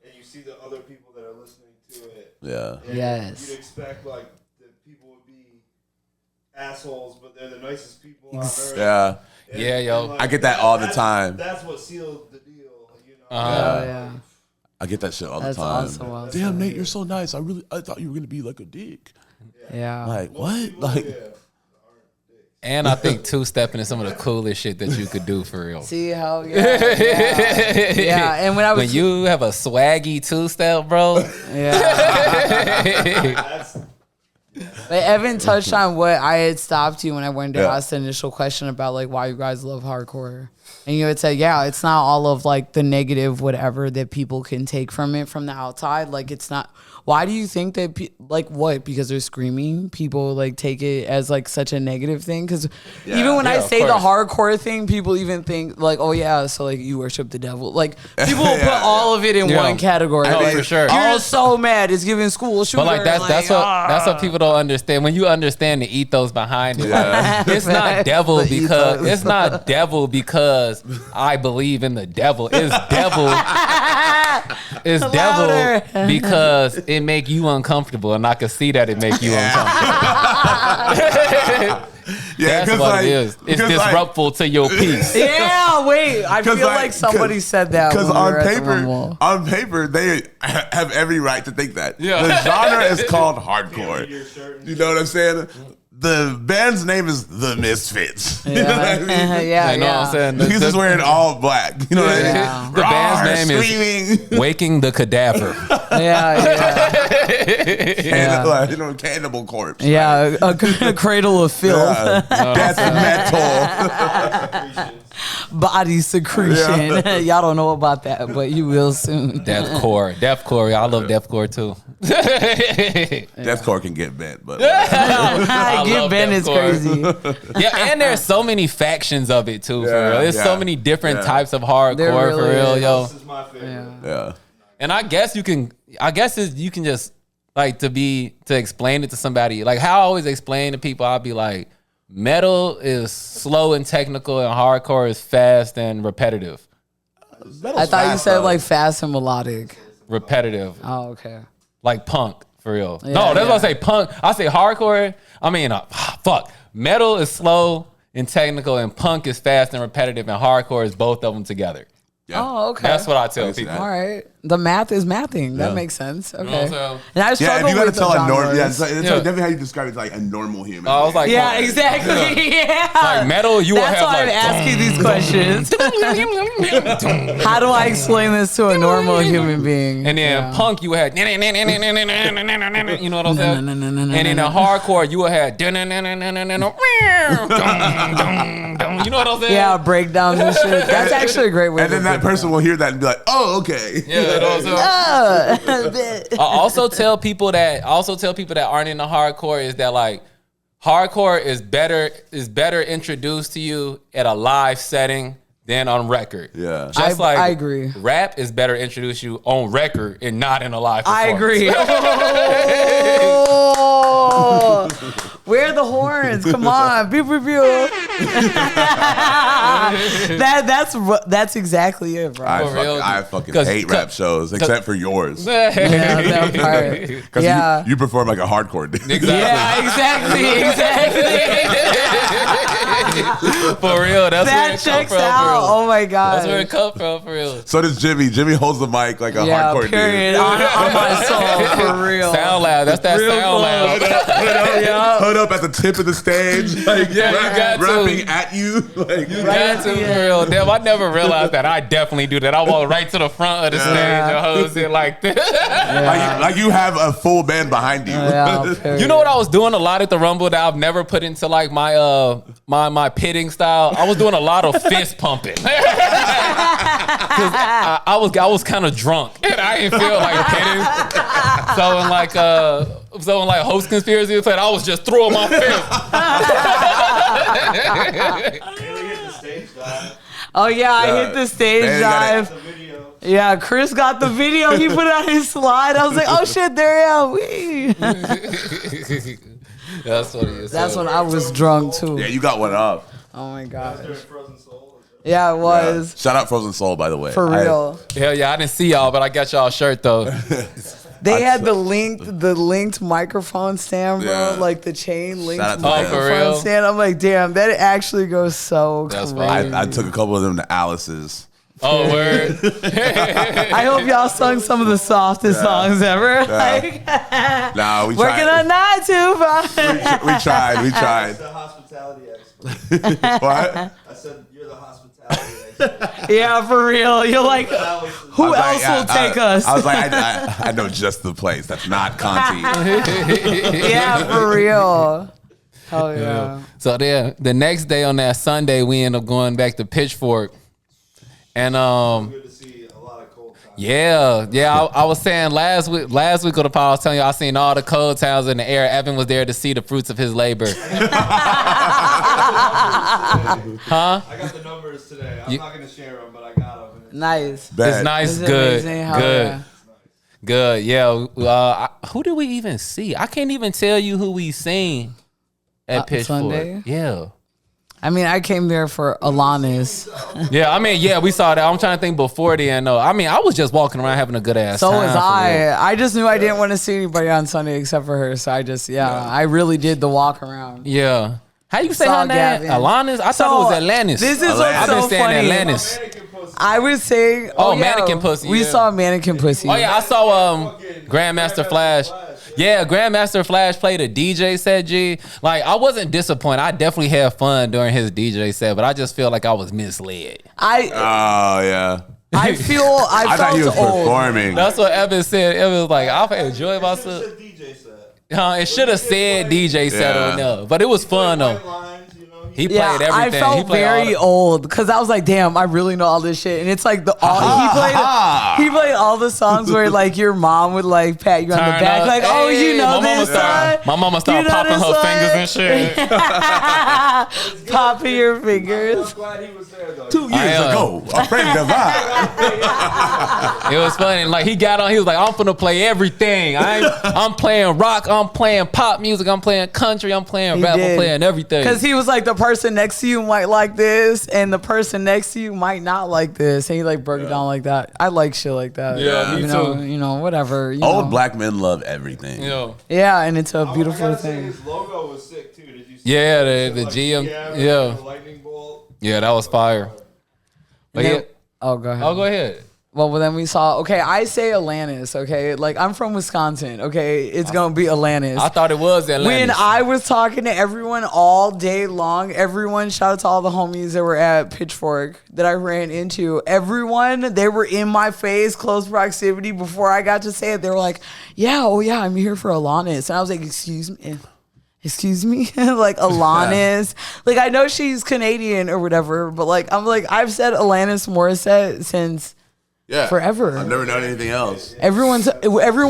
[SPEAKER 4] and you see the other people that are listening to it.
[SPEAKER 2] Yeah.
[SPEAKER 4] And
[SPEAKER 1] Yes.
[SPEAKER 4] You'd expect like that people would be assholes, but they're the nicest people on earth.
[SPEAKER 2] Yeah.
[SPEAKER 4] And-
[SPEAKER 3] Yeah, yo.
[SPEAKER 4] and, like,
[SPEAKER 2] I get that all the
[SPEAKER 4] that's-
[SPEAKER 2] time.
[SPEAKER 4] That's what sealed the deal, you know.
[SPEAKER 1] Oh, yeah.
[SPEAKER 2] I get that shit all
[SPEAKER 1] That's
[SPEAKER 2] the time.
[SPEAKER 1] also awesome.
[SPEAKER 2] Damn, Nate, you're so nice. I thought you were gonna be like a dick.
[SPEAKER 1] Yeah.
[SPEAKER 2] Like what?
[SPEAKER 4] People,
[SPEAKER 2] Like
[SPEAKER 4] yeah.
[SPEAKER 3] And I think two-stepping is some of the coolest shit that you could do for real.
[SPEAKER 1] See how? Yeah. Yeah. And when I was
[SPEAKER 3] When you have a swaggy two-step, bro.
[SPEAKER 1] yeah.
[SPEAKER 4] That's
[SPEAKER 1] But Evan touched on what I had stopped you when I went to
[SPEAKER 2] Yeah.
[SPEAKER 1] ask the initial question about like why you guys love hardcore. And you had said, yeah, it's not all of like the negative whatever that people can take from it from the outside. Like it's not. Why do you think that like what? Because they're screaming, people like take it as like such a negative thing? Because even when
[SPEAKER 3] Yeah,
[SPEAKER 1] I
[SPEAKER 3] of
[SPEAKER 1] say the
[SPEAKER 3] course.
[SPEAKER 1] hardcore thing, people even think like, oh yeah, so like you worship the devil. Like people will put
[SPEAKER 2] Yeah.
[SPEAKER 1] all of it in
[SPEAKER 3] Yeah.
[SPEAKER 1] one category.
[SPEAKER 3] I mean,
[SPEAKER 1] Like,
[SPEAKER 3] for sure.
[SPEAKER 1] You're just so mad. It's giving school shooter.
[SPEAKER 3] But like that's what people don't understand. When you understand the ethos behind it, like, it's not devil
[SPEAKER 1] The
[SPEAKER 3] because
[SPEAKER 1] ethos.
[SPEAKER 3] it's not devil because I believe in the devil. It's devil. It's
[SPEAKER 1] Louder.
[SPEAKER 3] devil because it make you uncomfortable, and I can see that it make you uncomfortable.
[SPEAKER 2] Yeah,
[SPEAKER 3] That's what it is. It's
[SPEAKER 2] because, like,
[SPEAKER 3] disruptful to your piece.
[SPEAKER 1] Yeah, wait. I feel
[SPEAKER 2] 'Cause,
[SPEAKER 1] like somebody said that
[SPEAKER 2] because
[SPEAKER 1] when we were
[SPEAKER 2] on
[SPEAKER 1] at the Rumble.
[SPEAKER 2] paper, they have every right to think that.
[SPEAKER 3] Yeah.
[SPEAKER 2] The genre is called
[SPEAKER 4] Your
[SPEAKER 2] hardcore.
[SPEAKER 4] shirt and
[SPEAKER 2] You know what I'm saying? The band's name is The Misfits. You know what I mean?
[SPEAKER 1] Yeah,
[SPEAKER 3] You know what I'm saying?
[SPEAKER 2] He's just wearing all black. You know what I mean?
[SPEAKER 1] Yeah.
[SPEAKER 3] The band's
[SPEAKER 2] Roar,
[SPEAKER 3] name is
[SPEAKER 2] screaming.
[SPEAKER 3] Waking the Cadaver.
[SPEAKER 1] Yeah.
[SPEAKER 2] And, like, you know, Cannibal Corpse.
[SPEAKER 1] Yeah, a cradle of filth,
[SPEAKER 2] Death metal.
[SPEAKER 1] body secretion. Y'all don't know about that, but you will soon.
[SPEAKER 3] Deathcore. Deathcore. I love deathcore too.
[SPEAKER 2] Deathcore can get bent, but
[SPEAKER 3] I
[SPEAKER 1] Get
[SPEAKER 3] love
[SPEAKER 1] Ben is
[SPEAKER 3] deathcore.
[SPEAKER 1] crazy.
[SPEAKER 3] Yeah, and there's so many factions of it too, for
[SPEAKER 2] Yeah,
[SPEAKER 3] real. There's so
[SPEAKER 2] yeah,
[SPEAKER 3] many different
[SPEAKER 2] yeah.
[SPEAKER 3] types of hardcore,
[SPEAKER 1] There
[SPEAKER 3] for
[SPEAKER 1] really
[SPEAKER 3] real,
[SPEAKER 1] is.
[SPEAKER 3] yo.
[SPEAKER 4] This is my favorite.
[SPEAKER 2] yeah.
[SPEAKER 3] And I guess you can just like to explain it to somebody. Like how I always explain to people, I'll be like, metal is slow and technical and hardcore is fast and repetitive.
[SPEAKER 1] I thought you said like fast and melodic.
[SPEAKER 3] Repetitive.
[SPEAKER 1] Oh, okay.
[SPEAKER 3] Like punk, for real.
[SPEAKER 1] Yeah,
[SPEAKER 3] no, that's what I
[SPEAKER 1] yeah.
[SPEAKER 3] say punk. I say hardcore. I mean, fuck. Metal is slow and technical and punk is fast and repetitive and hardcore is both of them together.
[SPEAKER 2] Yeah.
[SPEAKER 1] Oh, okay.
[SPEAKER 3] That's what I tell
[SPEAKER 2] can see
[SPEAKER 3] people.
[SPEAKER 2] that.
[SPEAKER 1] All right. The math is mathing. That
[SPEAKER 2] Yeah.
[SPEAKER 1] makes sense. Okay.
[SPEAKER 3] know what I'm saying?
[SPEAKER 1] And I
[SPEAKER 2] Yeah,
[SPEAKER 1] struggle
[SPEAKER 2] if you gotta
[SPEAKER 1] with the
[SPEAKER 2] tell a normal,
[SPEAKER 1] genres.
[SPEAKER 2] yeah, it's like
[SPEAKER 3] Yeah.
[SPEAKER 2] definitely how you describe it, like a normal human.
[SPEAKER 3] I was like,
[SPEAKER 1] Yeah,
[SPEAKER 3] punk.
[SPEAKER 1] exactly. Yeah.
[SPEAKER 3] Like metal, you will
[SPEAKER 1] That's
[SPEAKER 3] have
[SPEAKER 1] why
[SPEAKER 3] like.
[SPEAKER 1] I'm asking these questions. How do I explain this to a normal human being?
[SPEAKER 3] And then
[SPEAKER 1] Yeah.
[SPEAKER 3] punk, you had, you know what I'm saying?
[SPEAKER 1] no,
[SPEAKER 3] And then the hardcore, you would have, you know what I'm saying?
[SPEAKER 1] Yeah, breakdowns and shit. That's actually a great way.
[SPEAKER 2] And then that person will hear that and be like, "Oh, okay."
[SPEAKER 3] Yeah, you know what I'm saying?
[SPEAKER 1] person.
[SPEAKER 3] I also tell people that aren't into hardcore is that like hardcore is better introduced to you at a live setting than on record.
[SPEAKER 2] Yeah.
[SPEAKER 3] Just
[SPEAKER 1] I agree.
[SPEAKER 3] Rap is better introduced you on record and not in a live
[SPEAKER 1] I
[SPEAKER 3] performance.
[SPEAKER 1] agree. Oh, where are the horns? Come on, pew pew pew. That's exactly it, bro.
[SPEAKER 2] I
[SPEAKER 3] For real?
[SPEAKER 2] fucking
[SPEAKER 3] 'Cause-
[SPEAKER 2] hate rap shows except for yours.
[SPEAKER 1] Yeah, that part.
[SPEAKER 2] Because
[SPEAKER 1] Yeah.
[SPEAKER 2] you perform like a hardcore dude.
[SPEAKER 3] Exactly.
[SPEAKER 1] Yeah, exactly.
[SPEAKER 3] For real, that's where
[SPEAKER 1] That
[SPEAKER 3] it come
[SPEAKER 1] checks
[SPEAKER 3] from.
[SPEAKER 1] out.
[SPEAKER 3] For real.
[SPEAKER 1] Oh my god.
[SPEAKER 3] That's where it come from, for real.
[SPEAKER 2] So does Jimmy. Jimmy holds the mic like a
[SPEAKER 1] Yeah,
[SPEAKER 2] hardcore
[SPEAKER 1] period.
[SPEAKER 2] dude.
[SPEAKER 1] On my soul, for real.
[SPEAKER 3] Sound loud. That's that
[SPEAKER 1] Real
[SPEAKER 3] sound loud.
[SPEAKER 2] Hood up at the tip of the stage, like
[SPEAKER 3] Yeah, you got to.
[SPEAKER 2] rapping at you, like
[SPEAKER 3] Got to, for real. Damn, I never realized that. I definitely do that. I walk right to the front of the stage and hose it like this.
[SPEAKER 2] like you have a full band behind you.
[SPEAKER 1] Yeah, period.
[SPEAKER 3] You know what I was doing a lot at the Rumble that I've never put into like my my pitting style? I was doing a lot of fist pumping. Cause I was kind of drunk and I didn't feel like pitting. So in like host conspiracy played, I was just throwing my fist.
[SPEAKER 4] Really hit the stage dive.
[SPEAKER 1] Oh yeah, I hit the stage
[SPEAKER 2] Man, you gotta-
[SPEAKER 1] dive.
[SPEAKER 4] The video.
[SPEAKER 1] Yeah, Chris got the video. He put it on his slide. I was like, oh shit, there I am. Wee.
[SPEAKER 3] That's what it is.
[SPEAKER 1] That's when I was drunk too.
[SPEAKER 2] Yeah, you got one up.
[SPEAKER 1] Oh my gosh.
[SPEAKER 4] There's Frozen Soul.
[SPEAKER 1] Yeah, it was.
[SPEAKER 2] Shout out Frozen Soul, by the way.
[SPEAKER 1] For real.
[SPEAKER 3] Hell yeah, I didn't see y'all, but I got y'all shirt though.
[SPEAKER 1] They had the linked microphone stand, bro.
[SPEAKER 2] Yeah.
[SPEAKER 1] Like the chain linked
[SPEAKER 2] Shout out to them.
[SPEAKER 3] Oh, for
[SPEAKER 1] microphone
[SPEAKER 3] real?
[SPEAKER 1] stand. I'm like, damn, that actually goes so
[SPEAKER 3] That's
[SPEAKER 1] crazy.
[SPEAKER 3] fine.
[SPEAKER 2] I took a couple of them to Alice's.
[SPEAKER 3] Oh, word.
[SPEAKER 1] I hope y'all sung some of the softest songs ever. Like,
[SPEAKER 2] Nah, we
[SPEAKER 1] working
[SPEAKER 2] tried.
[SPEAKER 1] on 9 to 5.
[SPEAKER 2] We tried. We
[SPEAKER 4] It's
[SPEAKER 2] tried.
[SPEAKER 4] the hospitality expert.
[SPEAKER 2] What?
[SPEAKER 4] I said you're the hospitality expert.
[SPEAKER 1] Yeah, for real. You're like,
[SPEAKER 4] That was
[SPEAKER 1] who
[SPEAKER 2] I was
[SPEAKER 1] else
[SPEAKER 2] like,
[SPEAKER 1] will take us?
[SPEAKER 2] I was like, I know just the place. That's not Conti.
[SPEAKER 1] Yeah, for real. Hell yeah.
[SPEAKER 3] So there, the next day on that Sunday, we end up going back to Pitchfork, and
[SPEAKER 4] good to see a lot of cold times.
[SPEAKER 3] yeah. I was saying last week of the pod, I was telling you I seen all the cold towns in the air. Evan was there to see the fruits of his labor.
[SPEAKER 4] I got the numbers today. I'm not going to share them, but I got them.
[SPEAKER 1] Nice.
[SPEAKER 3] It's
[SPEAKER 2] Bet.
[SPEAKER 3] nice,
[SPEAKER 1] It's
[SPEAKER 3] good,
[SPEAKER 1] amazing. Hell
[SPEAKER 3] good,
[SPEAKER 1] yeah.
[SPEAKER 3] good. Yeah. Who did we even see? I can't even tell you who we seen at Pitchfork.
[SPEAKER 1] Sunday?
[SPEAKER 3] Yeah.
[SPEAKER 1] I mean, I came there for Alanis.
[SPEAKER 3] Yeah, I mean, yeah, we saw that. I'm trying to think before then. No, I mean, I was just walking around having a good ass
[SPEAKER 1] So
[SPEAKER 3] time.
[SPEAKER 1] was
[SPEAKER 3] for real.
[SPEAKER 1] I. I just knew I didn't want to see anybody on Sunday except for her. So I just, I really did the walk around.
[SPEAKER 3] Yeah. How you say
[SPEAKER 1] Saw
[SPEAKER 3] her name?
[SPEAKER 1] Gavin.
[SPEAKER 3] Alanis? I thought it was Atlantis.
[SPEAKER 1] This is
[SPEAKER 2] I've
[SPEAKER 1] what's
[SPEAKER 3] I've been
[SPEAKER 1] so
[SPEAKER 3] saying
[SPEAKER 1] funny.
[SPEAKER 3] Atlantis.
[SPEAKER 1] I was saying,
[SPEAKER 3] Oh,
[SPEAKER 1] yeah,
[SPEAKER 3] Mannequin Pussy,
[SPEAKER 1] We
[SPEAKER 3] yeah.
[SPEAKER 1] saw Mannequin Pussy.
[SPEAKER 3] Oh yeah, I saw Grandmaster Flash. Yeah, Grandmaster Flash played a DJ set. G, like I wasn't disappointed. I definitely had fun during his DJ set, but I just feel like I was misled.
[SPEAKER 1] I
[SPEAKER 2] yeah.
[SPEAKER 1] feel
[SPEAKER 2] I
[SPEAKER 1] I
[SPEAKER 2] thought he
[SPEAKER 1] felt
[SPEAKER 2] was
[SPEAKER 1] old.
[SPEAKER 2] performing.
[SPEAKER 3] That's what Evan said. Evan was like, I'll enjoy
[SPEAKER 4] It's
[SPEAKER 3] myself.
[SPEAKER 4] a DJ set.
[SPEAKER 3] It should have said DJ set
[SPEAKER 2] Yeah.
[SPEAKER 3] on there, but it was fun though.
[SPEAKER 4] White lines, you know,
[SPEAKER 3] He
[SPEAKER 1] Yeah,
[SPEAKER 3] played everything.
[SPEAKER 1] I
[SPEAKER 3] He
[SPEAKER 1] felt
[SPEAKER 3] played all
[SPEAKER 1] very
[SPEAKER 3] the-
[SPEAKER 1] old because I was like, "Damn, I really know all this shit." And it's like he played all the songs where like your mom would like pat you on the
[SPEAKER 3] Turn
[SPEAKER 1] back,
[SPEAKER 3] up.
[SPEAKER 1] like, "Oh,
[SPEAKER 3] Hey,
[SPEAKER 1] you know
[SPEAKER 3] my mama
[SPEAKER 1] this
[SPEAKER 3] started-
[SPEAKER 1] one."
[SPEAKER 3] My mama started
[SPEAKER 1] You know
[SPEAKER 3] popping
[SPEAKER 1] this
[SPEAKER 3] her
[SPEAKER 1] one?
[SPEAKER 3] fingers and shit.
[SPEAKER 1] Popping your fingers.
[SPEAKER 4] I'm glad he was there though.
[SPEAKER 2] 2 years ago, a friend of mine.
[SPEAKER 3] It was funny. Like he got on, he was like, "I'm finna play everything. I'm playing rock. I'm playing pop music. I'm playing country. I'm playing
[SPEAKER 1] He
[SPEAKER 3] rap. I'm
[SPEAKER 1] did.
[SPEAKER 3] playing everything."
[SPEAKER 1] Because he was like, the person next to you might like this, and the person next to you might not like this, and he like broke it down like that. I like shit like that.
[SPEAKER 3] Yeah, me
[SPEAKER 1] you know,
[SPEAKER 3] too.
[SPEAKER 1] You know, whatever. You
[SPEAKER 2] Old
[SPEAKER 1] know.
[SPEAKER 2] black men love everything.
[SPEAKER 1] Yeah, and it's a
[SPEAKER 4] I
[SPEAKER 1] beautiful
[SPEAKER 4] gotta say,
[SPEAKER 1] thing.
[SPEAKER 4] his logo was sick too. Did you see
[SPEAKER 3] Yeah,
[SPEAKER 4] that?
[SPEAKER 3] the
[SPEAKER 4] Like,
[SPEAKER 3] GM
[SPEAKER 4] with
[SPEAKER 3] yeah.
[SPEAKER 4] the lightning bolt.
[SPEAKER 3] Yeah, that was fire. But
[SPEAKER 1] And
[SPEAKER 3] yeah,
[SPEAKER 1] then- oh, go ahead.
[SPEAKER 3] oh, go ahead.
[SPEAKER 1] Well, then we saw. Okay, I say Atlantis. Okay, like I'm from Wisconsin. Okay, it's gonna be Atlantis.
[SPEAKER 3] I thought it was Atlantis.
[SPEAKER 1] When I was talking to everyone all day long, everyone, shout out to all the homies that were at Pitchfork that I ran into. Everyone, they were in my face, close proximity. Before I got to say it, they were like, "Yeah, oh yeah, I'm here for Alanis," and I was like, "Excuse me." Excuse me, like Alanis. Like I know she's Canadian or whatever, but like I'm like I've said Alanis Morissette since
[SPEAKER 2] Yeah.
[SPEAKER 1] forever.
[SPEAKER 2] I've never known anything else.
[SPEAKER 1] Everyone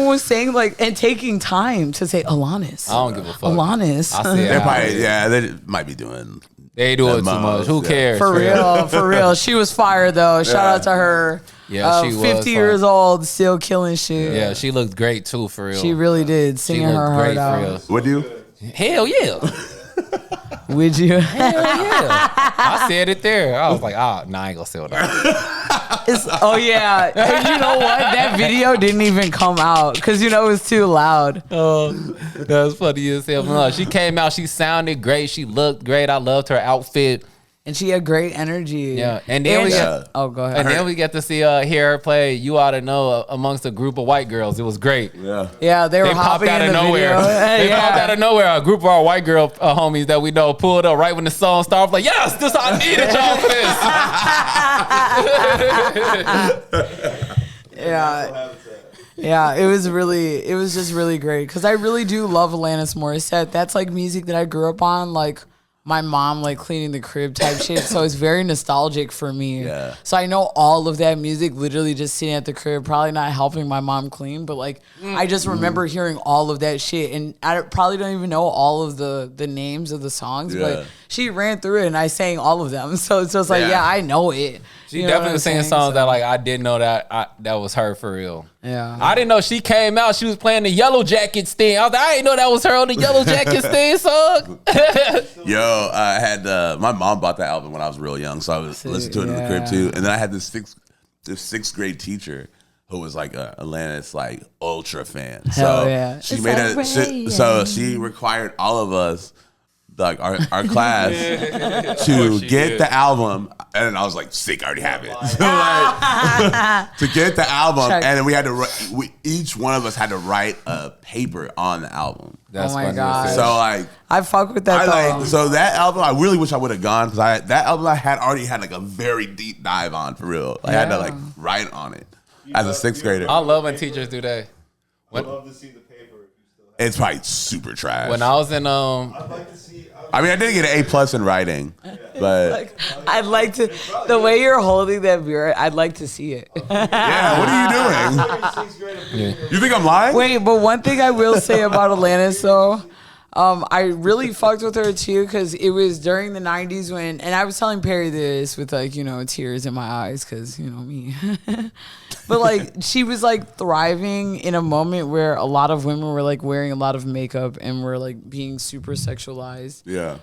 [SPEAKER 1] was saying like and taking time to say Alanis.
[SPEAKER 3] I don't give a fuck.
[SPEAKER 1] Alanis.
[SPEAKER 3] I see it.
[SPEAKER 2] They're probably, they might be doing.
[SPEAKER 3] They do it too
[SPEAKER 2] Most,
[SPEAKER 3] much. Who
[SPEAKER 2] yeah.
[SPEAKER 3] cares?
[SPEAKER 1] For real, for real. She was fire though. Shout out to her.
[SPEAKER 3] Yeah, she was
[SPEAKER 1] 50
[SPEAKER 3] fire.
[SPEAKER 1] years old, still killing shit.
[SPEAKER 3] Yeah, she looked great too, for real.
[SPEAKER 1] She really did, singing
[SPEAKER 3] looked
[SPEAKER 1] her
[SPEAKER 3] great,
[SPEAKER 1] heart
[SPEAKER 3] for
[SPEAKER 1] out.
[SPEAKER 3] real.
[SPEAKER 2] Would you?
[SPEAKER 3] Hell yeah.
[SPEAKER 1] Would you?
[SPEAKER 3] Hell yeah. I said it there. I was like, nah, I ain't gonna say that.
[SPEAKER 1] Oh yeah. And you know what? That video didn't even come out because it was too loud.
[SPEAKER 3] Oh, that was funny as hell. No, she came out, she sounded great, she looked great. I loved her outfit.
[SPEAKER 1] And she had great energy.
[SPEAKER 3] Yeah, and then we got,
[SPEAKER 1] oh, go ahead.
[SPEAKER 3] and then we got to see hear her play "You Ought to Know" amongst a group of white girls. It was great.
[SPEAKER 2] Yeah.
[SPEAKER 1] Yeah, they were
[SPEAKER 3] They popped
[SPEAKER 1] hopping
[SPEAKER 3] out
[SPEAKER 1] in
[SPEAKER 3] of
[SPEAKER 1] the
[SPEAKER 3] nowhere.
[SPEAKER 1] video.
[SPEAKER 3] They
[SPEAKER 1] Yeah.
[SPEAKER 3] popped out of nowhere. A group of our white girl homies that we know pulled up right when the song started. Like, yes, this I needed y'all for this.
[SPEAKER 1] Yeah. Yeah, it was just really great because I really do love Alanis Morissette. That's like music that I grew up on, like my mom like cleaning the crib type shit. So it's very nostalgic for me.
[SPEAKER 2] Yeah.
[SPEAKER 1] So I know all of that music literally just sitting at the crib, probably not helping my mom clean, but like I just remember hearing all of that shit, and I probably don't even know all of the names of the songs,
[SPEAKER 2] Yeah.
[SPEAKER 1] but she ran through it and I sang all of them. So it's just like,
[SPEAKER 2] Yeah.
[SPEAKER 1] yeah, I know it.
[SPEAKER 3] She
[SPEAKER 1] You know what
[SPEAKER 3] definitely
[SPEAKER 1] I'm
[SPEAKER 3] was singing
[SPEAKER 1] saying?
[SPEAKER 3] songs
[SPEAKER 1] So,
[SPEAKER 3] that like I didn't know that that was her for real.
[SPEAKER 1] yeah.
[SPEAKER 3] I didn't know she came out. She was playing the Yellow Jackets thing. I was like, I didn't know that was her on the Yellow Jackets thing song.
[SPEAKER 2] Yo, I had my mom bought that album when I was real young, so I was listening to it in the crib
[SPEAKER 1] Yeah.
[SPEAKER 2] too. And then I had this sixth grade teacher who was like a Atlantis like ultra fan.
[SPEAKER 1] Hell
[SPEAKER 2] So
[SPEAKER 1] yeah.
[SPEAKER 2] she
[SPEAKER 1] It's
[SPEAKER 2] made
[SPEAKER 1] like
[SPEAKER 2] so she required all of us, like our class, to get the album. And I was like, sick, I already have it. So, like, to get the album,
[SPEAKER 1] Check.
[SPEAKER 2] and then we had to each one of us had to write a paper on the album.
[SPEAKER 3] That's
[SPEAKER 1] Oh my
[SPEAKER 3] funny as
[SPEAKER 1] God.
[SPEAKER 3] hell.
[SPEAKER 2] So like.
[SPEAKER 1] I fuck with that though.
[SPEAKER 2] So that album, I really wish I would have gone because that album I had already had like a very deep dive on for real. I had to like write on it as a sixth grader.
[SPEAKER 3] I love when teachers do that.
[SPEAKER 4] I'd love to see the paper if you still have
[SPEAKER 2] It's probably super trash.
[SPEAKER 3] When I was in
[SPEAKER 4] I'd like to see.
[SPEAKER 2] I mean, I did get an A+ in writing, but
[SPEAKER 1] I'd like to, the way you're holding that beer, I'd like to see it.
[SPEAKER 2] yeah, what are you doing?
[SPEAKER 4] Sixth grade of
[SPEAKER 2] You think I'm lying?
[SPEAKER 1] Wait, but one thing I will say about Atlantis though, I really fucked with her too because it was during the 90s when, and I was telling Perry this with like, tears in my eyes because, me. But like she was like thriving in a moment where a lot of women were like wearing a lot of makeup and were like being super sexualized.
[SPEAKER 2] Yeah.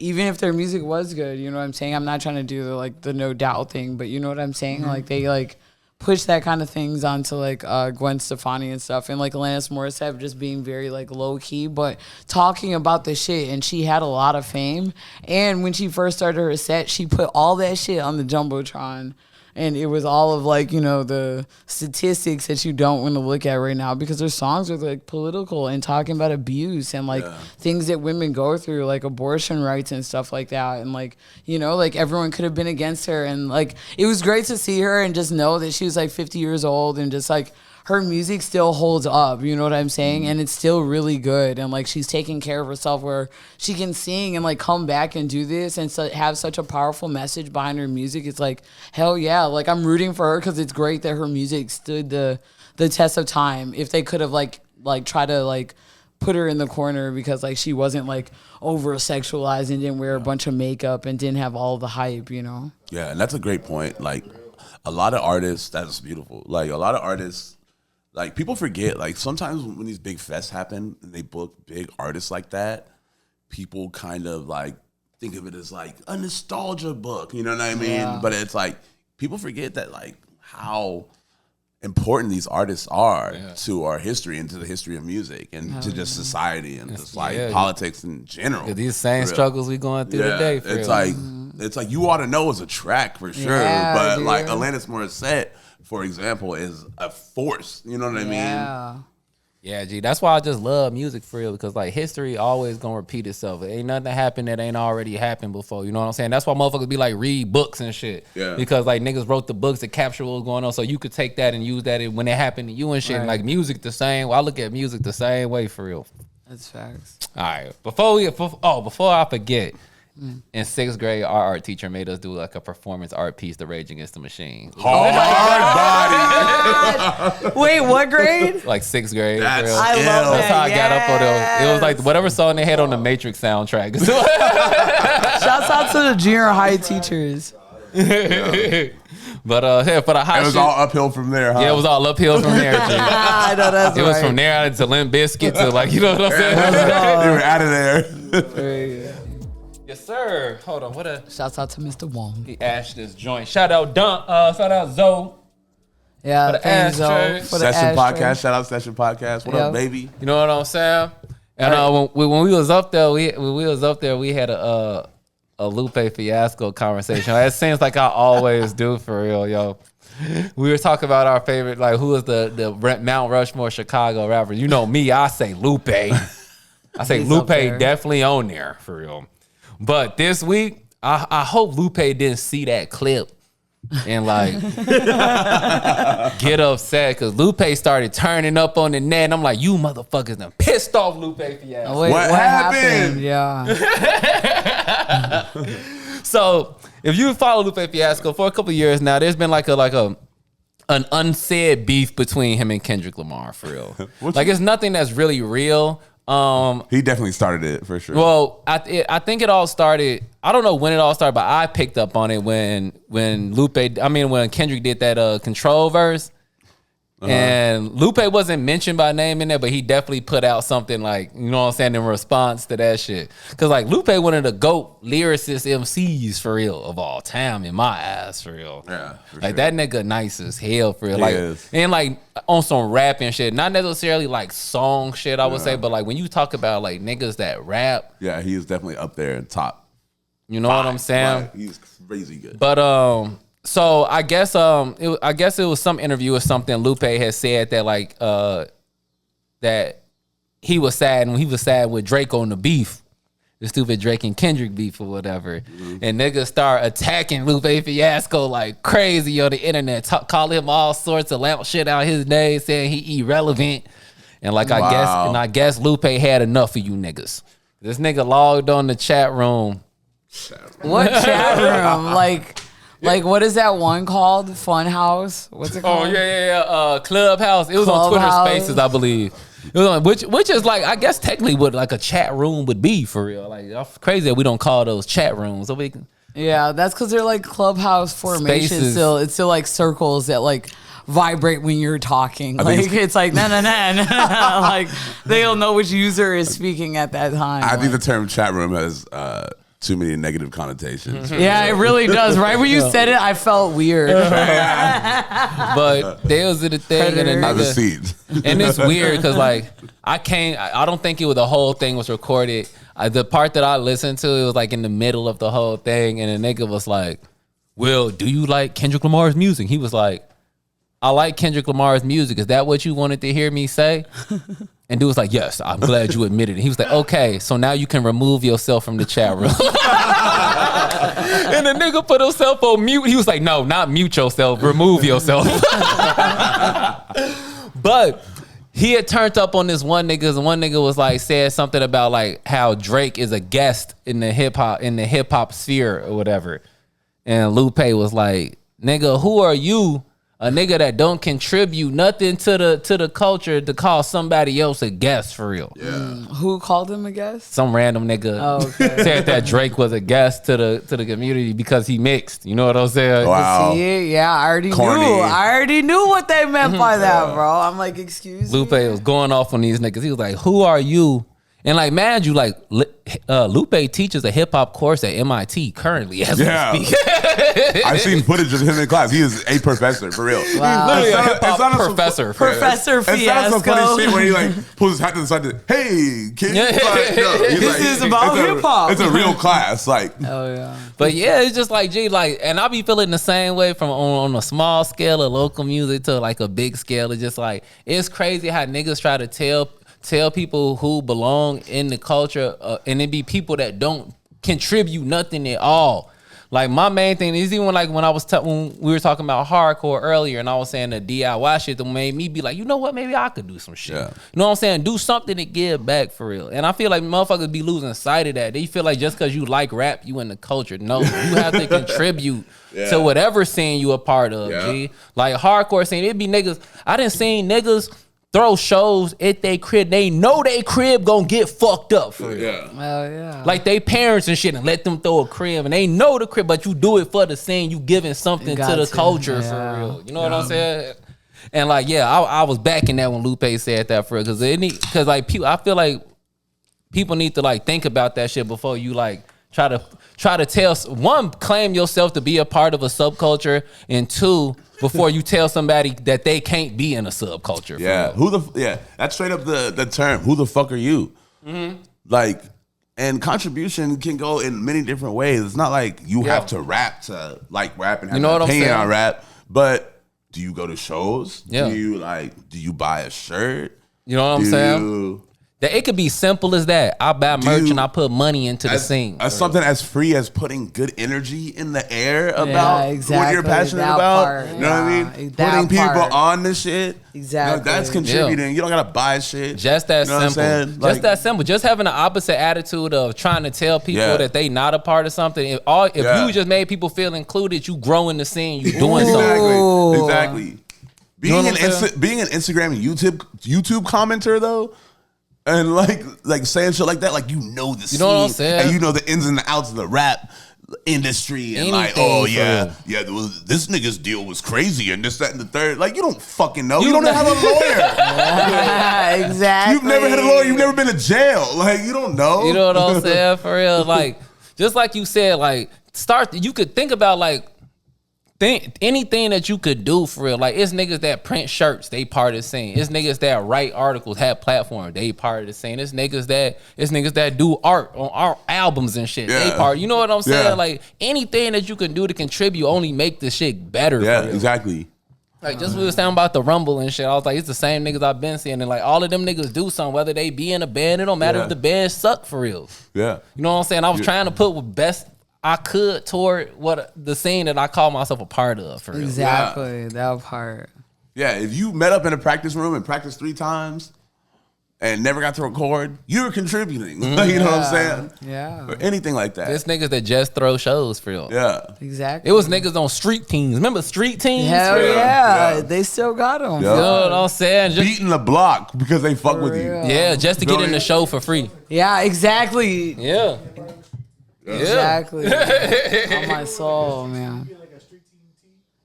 [SPEAKER 1] Even if their music was good, you know what I'm saying? I'm not trying to do the No Doubt thing, but you know what I'm saying? Like they like push that kind of things onto like Gwen Stefani and stuff, and like Alanis Morissette just being very like low key, but talking about the shit. And she had a lot of fame. And when she first started her set, she put all that shit on the Jumbotron. And it was all of like, you know, the statistics that you don't want to look at right now, because their songs are like political and talking about abuse and like things that women go through, like abortion rights and stuff like that. And like, you know, like everyone could have been against her. And like, it was great to see her and just know that she was like 50 years old and just like, her music still holds up, you know what I'm saying? And it's still really good. And like, she's taking care of herself where she can sing and like come back and do this and have such a powerful message behind her music. It's like, hell yeah. Like, I'm rooting for her because it's great that her music stood the test of time. If they could have like try to like put her in the corner because like she wasn't like over sexualized and didn't wear a bunch of makeup and didn't have all the hype, you know?
[SPEAKER 2] Yeah, and that's a great point. Like, a lot of artists, that's beautiful. Like, a lot of artists, like, people forget, like, sometimes when these big fests happen and they book big artists like that, people kind of, like, think of it as, like, a nostalgia book, you know what I mean?
[SPEAKER 1] Yeah.
[SPEAKER 2] But it's, like, people forget that, like, how important these artists are to our history and to the history of music and to just society and just, like, politics in general.
[SPEAKER 3] These same struggles we going through today. For
[SPEAKER 2] it's
[SPEAKER 3] real.
[SPEAKER 2] it's like you ought to know as a track for sure,
[SPEAKER 1] Yeah,
[SPEAKER 2] but
[SPEAKER 1] dude.
[SPEAKER 2] like Alanis Morissette, for example, is a force. You know what I mean?
[SPEAKER 1] Yeah.
[SPEAKER 3] Yeah, G. That's why I just love music for real, because like history always gonna repeat itself. It ain't nothing that happened that ain't already happened before. You know what I'm saying? That's why motherfuckers be like read books and shit.
[SPEAKER 2] Yeah.
[SPEAKER 3] Because like niggas wrote the books that capture what was going on, so you could take that and use that when it happened to you and shit. And like music the same. I look at music the same way for real.
[SPEAKER 1] That's facts.
[SPEAKER 3] All right. Before I forget. In sixth grade, our art teacher made us do like a performance art piece, The Rage Against the Machine.
[SPEAKER 2] Hard body.
[SPEAKER 1] Wait, what grade?
[SPEAKER 3] Like sixth grade.
[SPEAKER 2] That's
[SPEAKER 3] for real.
[SPEAKER 1] I
[SPEAKER 2] ill.
[SPEAKER 1] love
[SPEAKER 3] That's
[SPEAKER 1] that.
[SPEAKER 3] how I got up on
[SPEAKER 1] Yes.
[SPEAKER 3] it. It was like whatever song they had on the Matrix soundtrack.
[SPEAKER 1] Shouts out to the junior high teachers.
[SPEAKER 3] But yeah, for the high
[SPEAKER 2] It was
[SPEAKER 3] shit,
[SPEAKER 2] all uphill from there, huh?
[SPEAKER 3] yeah, it was all uphill from there. G.
[SPEAKER 1] I know that's
[SPEAKER 3] It was
[SPEAKER 1] right.
[SPEAKER 3] from there to Limp Bizkit to like, you know what I'm saying?
[SPEAKER 2] You were out of there.
[SPEAKER 3] Yes, sir. Hold on. What a
[SPEAKER 1] Shouts out to Mr. Wong.
[SPEAKER 3] he ashed this joint. Shout out shout out Zoe.
[SPEAKER 1] Yeah,
[SPEAKER 3] For the
[SPEAKER 1] thanks,
[SPEAKER 3] ashtray.
[SPEAKER 1] Zoe, for the
[SPEAKER 2] Session
[SPEAKER 1] ashtray.
[SPEAKER 2] podcast. Shout out Session podcast. What
[SPEAKER 1] Yep.
[SPEAKER 2] up, baby?
[SPEAKER 3] You know what I'm saying? And when we was up there, we had a Lupe Fiasco conversation. It seems like I always do for real, yo. We were talking about our favorite, like who is the Mount Rushmore Chicago rapper. You know me, I say Lupe. I say
[SPEAKER 1] He's
[SPEAKER 3] Lupe
[SPEAKER 1] up there.
[SPEAKER 3] definitely on there for real. But this week, I hope Lupe didn't see that clip and like get upset, because Lupe started turning up on the net. And I'm like, you motherfuckers done pissed off Lupe Fiasco.
[SPEAKER 1] Oh, wait,
[SPEAKER 2] What
[SPEAKER 1] what
[SPEAKER 2] happened?
[SPEAKER 1] happened? Yeah.
[SPEAKER 3] So if you follow Lupe Fiasco for a couple of years now, there's been like an unsaid beef between him and Kendrick Lamar for real. Like it's nothing that's really real.
[SPEAKER 2] He definitely started it for sure.
[SPEAKER 3] Well, I think it all started. I don't know when it all started, but I picked up on it when Kendrick did that Control verse. And Lupe wasn't mentioned by name in there, but he definitely put out something like, you know what I'm saying, in response to that shit. Cause like Lupe one of the GOAT lyricist MCs for real of all time in my eyes for real.
[SPEAKER 2] Yeah, for
[SPEAKER 3] like
[SPEAKER 2] sure.
[SPEAKER 3] that nigga nice as hell for real.
[SPEAKER 2] He
[SPEAKER 3] Like
[SPEAKER 2] is.
[SPEAKER 3] and like on some rapping shit, not necessarily like song shit I would say, but like when you talk about like niggas that rap,
[SPEAKER 2] Yeah, he is definitely up there in top.
[SPEAKER 3] you know what I'm saying?
[SPEAKER 2] Like, he's crazy good.
[SPEAKER 3] But so I guess it was some interview or something. Lupe had said that like that he was sad with Drake on the beef, the stupid Drake and Kendrick beef or whatever, and niggas start attacking Lupe Fiasco like crazy on the internet, calling him all sorts of loud shit out his name, saying he irrelevant, and like
[SPEAKER 2] Wow.
[SPEAKER 3] I guess Lupe had enough of you niggas. This nigga logged on the chat room.
[SPEAKER 1] What chat room? Like what is that one called? Funhouse? What's it called?
[SPEAKER 3] Oh yeah. Clubhouse. It was on Twitter
[SPEAKER 1] Clubhouse.
[SPEAKER 3] Spaces, I believe. It was on, which is like, I guess technically what like a chat room would be for real. Like it's crazy that we don't call those chat rooms. So we can,
[SPEAKER 1] Yeah, that's because they're like clubhouse formation.
[SPEAKER 3] Spaces.
[SPEAKER 1] Still, it's still like circles that like vibrate when you're talking.
[SPEAKER 2] think
[SPEAKER 1] Like
[SPEAKER 2] it's-
[SPEAKER 1] it's like no. Like they don't know which user is speaking at that time.
[SPEAKER 2] I think the
[SPEAKER 1] Like,
[SPEAKER 2] term chat room has too many negative connotations.
[SPEAKER 1] Yeah, it really does. Right when you said it, I felt weird.
[SPEAKER 3] But they was in the thing and a
[SPEAKER 2] Have a
[SPEAKER 3] nigga,
[SPEAKER 2] seat.
[SPEAKER 3] and it's weird because like I don't think it was the whole thing was recorded. The part that I listened to, it was like in the middle of the whole thing, and the nigga was like, "Well, do you like Kendrick Lamar's music?" He was like, "I like Kendrick Lamar's music. Is that what you wanted to hear me say?" And dude was like, "Yes, I'm glad you admitted it." He was like, "Okay, so now you can remove yourself from the chat room." And the nigga put himself on mute. He was like, "No, not mute yourself, remove yourself." But he had turned up on this one nigga, and one nigga was like, said something about like how Drake is a guest in the hip hop sphere or whatever. And Lupe was like, "Nigga, who are you? A nigga that don't contribute nothing to the culture to call somebody else a guest for real."
[SPEAKER 2] Yeah.
[SPEAKER 1] Who called him a guest?
[SPEAKER 3] Some random nigga
[SPEAKER 1] okay.
[SPEAKER 3] said that Drake was a guest to the community because he mixed. You know what I'm saying?
[SPEAKER 2] Wow.
[SPEAKER 1] See, yeah, I already
[SPEAKER 2] Corny.
[SPEAKER 1] knew. I already knew what they meant by that, bro. I'm like, excuse
[SPEAKER 3] Lupe
[SPEAKER 1] me.
[SPEAKER 3] was going off on these niggas. He was like, "Who are you?" And like, man, you like Lupe teaches a hip hop course at MIT currently as
[SPEAKER 2] Yeah.
[SPEAKER 3] we speak.
[SPEAKER 2] I've seen footage of him in class. He is a professor, for real.
[SPEAKER 1] Wow.
[SPEAKER 3] Literally a
[SPEAKER 2] It's not-
[SPEAKER 3] hip
[SPEAKER 2] it's not
[SPEAKER 3] hop
[SPEAKER 2] a-
[SPEAKER 3] professor.
[SPEAKER 1] Professor
[SPEAKER 2] It's not some funny
[SPEAKER 1] Fiasco.
[SPEAKER 2] shit where he like pulls his hat to the side. Hey, kids!
[SPEAKER 3] Yeah.
[SPEAKER 2] Like, no, he's
[SPEAKER 1] This is about
[SPEAKER 2] it's a-
[SPEAKER 1] hip-hop.
[SPEAKER 2] It's a real class. Like,
[SPEAKER 1] Oh yeah.
[SPEAKER 3] But yeah, it's just like, gee, like, and I be feeling the same way from on a small scale of local music to like a big scale. It's just like, it's crazy how niggas try to tell people who belong in the culture, and it be people that don't contribute nothing at all. Like my main thing is even like when I was when we were talking about hardcore earlier, and I was saying the DIY shit that made me be like, you know what, maybe I could do some shit.
[SPEAKER 2] Yeah.
[SPEAKER 3] You know what I'm saying? Do something to give back for real. And I feel like motherfuckers be losing sight of that. They feel like just because you like rap, you in the culture. No, you have to contribute to whatever scene you a part of.
[SPEAKER 2] Yeah.
[SPEAKER 3] G. Like hardcore scene, it be niggas. I done seen niggas throw shows at they crib. They know they crib gonna get fucked up for real.
[SPEAKER 2] yeah.
[SPEAKER 1] Oh yeah.
[SPEAKER 3] Like they parents and shit and let them throw a crib and they know the crib, but you do it for the scene. You giving something
[SPEAKER 1] You
[SPEAKER 3] to
[SPEAKER 1] got
[SPEAKER 3] the
[SPEAKER 1] to,
[SPEAKER 3] culture
[SPEAKER 1] yeah.
[SPEAKER 3] for real. You know what I'm saying? And like, yeah, I was backing that when Lupe said that for real. Cause like people, I feel like people need to like think about that shit before you like try to tell one, claim yourself to be a part of a subculture, and two, before you tell somebody that they can't be in a subculture.
[SPEAKER 2] Yeah.
[SPEAKER 3] For real.
[SPEAKER 2] That's straight up the term. Who the fuck are you? Like, and contribution can go in many different ways. It's not like you have to rap to like rap and have
[SPEAKER 3] You know
[SPEAKER 2] an
[SPEAKER 3] what I'm
[SPEAKER 2] opinion
[SPEAKER 3] saying?
[SPEAKER 2] on rap. But do you go to shows?
[SPEAKER 3] Yeah.
[SPEAKER 2] Do you buy a shirt?
[SPEAKER 3] You know what I'm
[SPEAKER 2] Do
[SPEAKER 3] saying?
[SPEAKER 2] you-
[SPEAKER 3] That it could be simple as that. I buy merch
[SPEAKER 2] you-
[SPEAKER 3] and I put money into the scene.
[SPEAKER 2] As something as free as putting good energy in the air about what
[SPEAKER 1] exactly.
[SPEAKER 2] you're passionate
[SPEAKER 1] That
[SPEAKER 2] about.
[SPEAKER 1] part.
[SPEAKER 2] You know what I
[SPEAKER 1] Yeah,
[SPEAKER 2] mean?
[SPEAKER 1] that
[SPEAKER 2] Putting people
[SPEAKER 1] part.
[SPEAKER 2] on the shit.
[SPEAKER 1] Exactly.
[SPEAKER 2] That's contributing. You don't gotta buy shit.
[SPEAKER 3] Just that
[SPEAKER 2] You know what I'm
[SPEAKER 3] simple.
[SPEAKER 2] saying?
[SPEAKER 3] Just
[SPEAKER 2] Like-
[SPEAKER 3] that simple. Just having the opposite attitude of trying to tell people
[SPEAKER 2] Yeah.
[SPEAKER 3] that they not a part of something. If
[SPEAKER 2] Yeah.
[SPEAKER 3] you just made people feel included, you grow in the scene. You doing something.
[SPEAKER 2] Exactly. Exactly.
[SPEAKER 3] know
[SPEAKER 2] Being
[SPEAKER 3] what I'm saying?
[SPEAKER 2] being an Instagram and YouTube commenter though, and like saying shit like that, like you know the scene,
[SPEAKER 3] know what I'm saying?
[SPEAKER 2] and you know the ins and the outs of the rap industry, and like,
[SPEAKER 3] Anything
[SPEAKER 2] oh
[SPEAKER 3] for
[SPEAKER 2] yeah,
[SPEAKER 3] real.
[SPEAKER 2] yeah, this nigga's deal was crazy, and this, that, and the third. Like you don't fucking know. You,
[SPEAKER 3] You
[SPEAKER 2] don't
[SPEAKER 3] know-
[SPEAKER 2] have a lawyer.
[SPEAKER 1] Exactly.
[SPEAKER 2] You've never had a lawyer. You've never been to jail. Like you don't know.
[SPEAKER 3] You know what I'm saying? For real. Like, just like you said, like, you could think about like anything that you could do for real. Like, it's niggas that print shirts, they part of the scene. It's niggas that write articles, have platforms, they part of the scene. It's niggas that do art on our albums and shit. They
[SPEAKER 2] Yeah.
[SPEAKER 3] part. You know what I'm saying?
[SPEAKER 2] Yeah.
[SPEAKER 3] Like, anything that you can do to contribute only make the shit better.
[SPEAKER 2] Yeah,
[SPEAKER 3] for real.
[SPEAKER 2] exactly.
[SPEAKER 3] Like, just we was talking about the Rumble and shit. I was like, it's the same niggas I've been seeing. And like, all of them niggas do something, whether they be in a band, it don't matter
[SPEAKER 2] Yeah.
[SPEAKER 3] if the band suck for real.
[SPEAKER 2] Yeah.
[SPEAKER 3] You know what I'm saying? I was trying to put what best I could toward what the scene that I call myself a part of for real.
[SPEAKER 1] Exactly. That part.
[SPEAKER 2] Yeah, if you met up in a practice room and practiced 3 times and never got to record, you're contributing. You know what I'm saying?
[SPEAKER 1] Yeah.
[SPEAKER 2] Or anything like that.
[SPEAKER 3] It's niggas that just throw shows for real.
[SPEAKER 2] Yeah.
[SPEAKER 1] Exactly.
[SPEAKER 3] It was niggas on street teams. Remember street teams?
[SPEAKER 1] Hell
[SPEAKER 2] Yeah.
[SPEAKER 1] yeah.
[SPEAKER 2] Yeah.
[SPEAKER 1] They still got them.
[SPEAKER 2] Yeah.
[SPEAKER 3] You know what I'm saying? Just,
[SPEAKER 2] Beating the block because they fuck with you.
[SPEAKER 1] real.
[SPEAKER 3] yeah, just to get in
[SPEAKER 2] Billion.
[SPEAKER 3] the show for free.
[SPEAKER 1] Yeah, exactly.
[SPEAKER 3] Yeah.
[SPEAKER 1] Exactly. On my soul, man.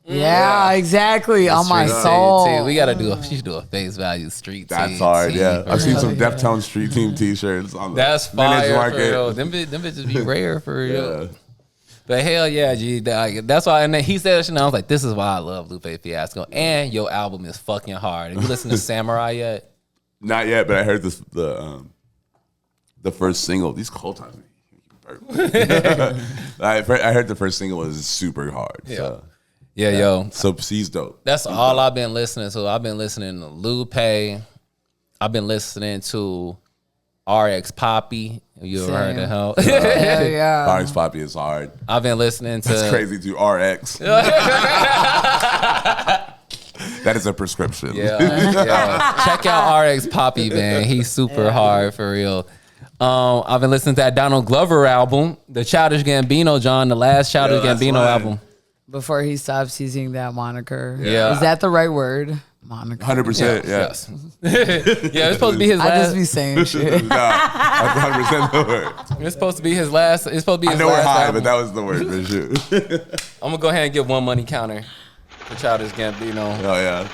[SPEAKER 1] Yeah, exactly. On my
[SPEAKER 2] Street
[SPEAKER 1] soul.
[SPEAKER 3] Team. We gotta do. She should do a face value street.
[SPEAKER 2] That's
[SPEAKER 3] team,
[SPEAKER 2] hard.
[SPEAKER 3] team.
[SPEAKER 2] Yeah, I've seen some Deftones Street Team T-shirts on the
[SPEAKER 3] That's
[SPEAKER 2] vintage
[SPEAKER 3] fire for real. Them bitches be rare for real.
[SPEAKER 2] Yeah.
[SPEAKER 3] But hell yeah, G. That's why. And then he said that shit, and I was like, this is why I love Lupe Fiasco. And your album is fucking hard. Have you listened to Samurai yet?
[SPEAKER 2] Not yet, but I heard the first single. These cold times. I heard the first single was super hard.
[SPEAKER 3] Yeah.
[SPEAKER 2] So.
[SPEAKER 3] Yeah, yo.
[SPEAKER 2] So he's dope.
[SPEAKER 3] That's all I've been listening to. I've been listening to Lupe. I've been listening to RX Poppy. You ever heard of him?
[SPEAKER 1] Yeah, yeah.
[SPEAKER 2] RX Poppy is hard.
[SPEAKER 3] I've been listening to.
[SPEAKER 2] It's crazy to RX. That is a prescription.
[SPEAKER 3] Yeah. Check out RX Poppy, man. He's super hard for real. I've been listening to that Donald Glover album, the Childish Gambino, John, the last Childish
[SPEAKER 2] that's
[SPEAKER 3] Gambino
[SPEAKER 2] fine.
[SPEAKER 3] album.
[SPEAKER 1] Before he stops using that moniker.
[SPEAKER 3] Yeah.
[SPEAKER 1] Is that the right word? Moniker.
[SPEAKER 2] 100%. Yeah.
[SPEAKER 3] Yes. Yeah, it's supposed to be his
[SPEAKER 1] I
[SPEAKER 3] last.
[SPEAKER 1] just be saying shit.
[SPEAKER 2] No, that's 100% the word.
[SPEAKER 3] It's supposed to be his last. It's supposed to be
[SPEAKER 2] I
[SPEAKER 3] his
[SPEAKER 2] know we're
[SPEAKER 3] last
[SPEAKER 2] high,
[SPEAKER 3] album.
[SPEAKER 2] but that was the word for sure.
[SPEAKER 3] I'm gonna go ahead and give one money counter for Childish Gambino.
[SPEAKER 2] Oh yeah.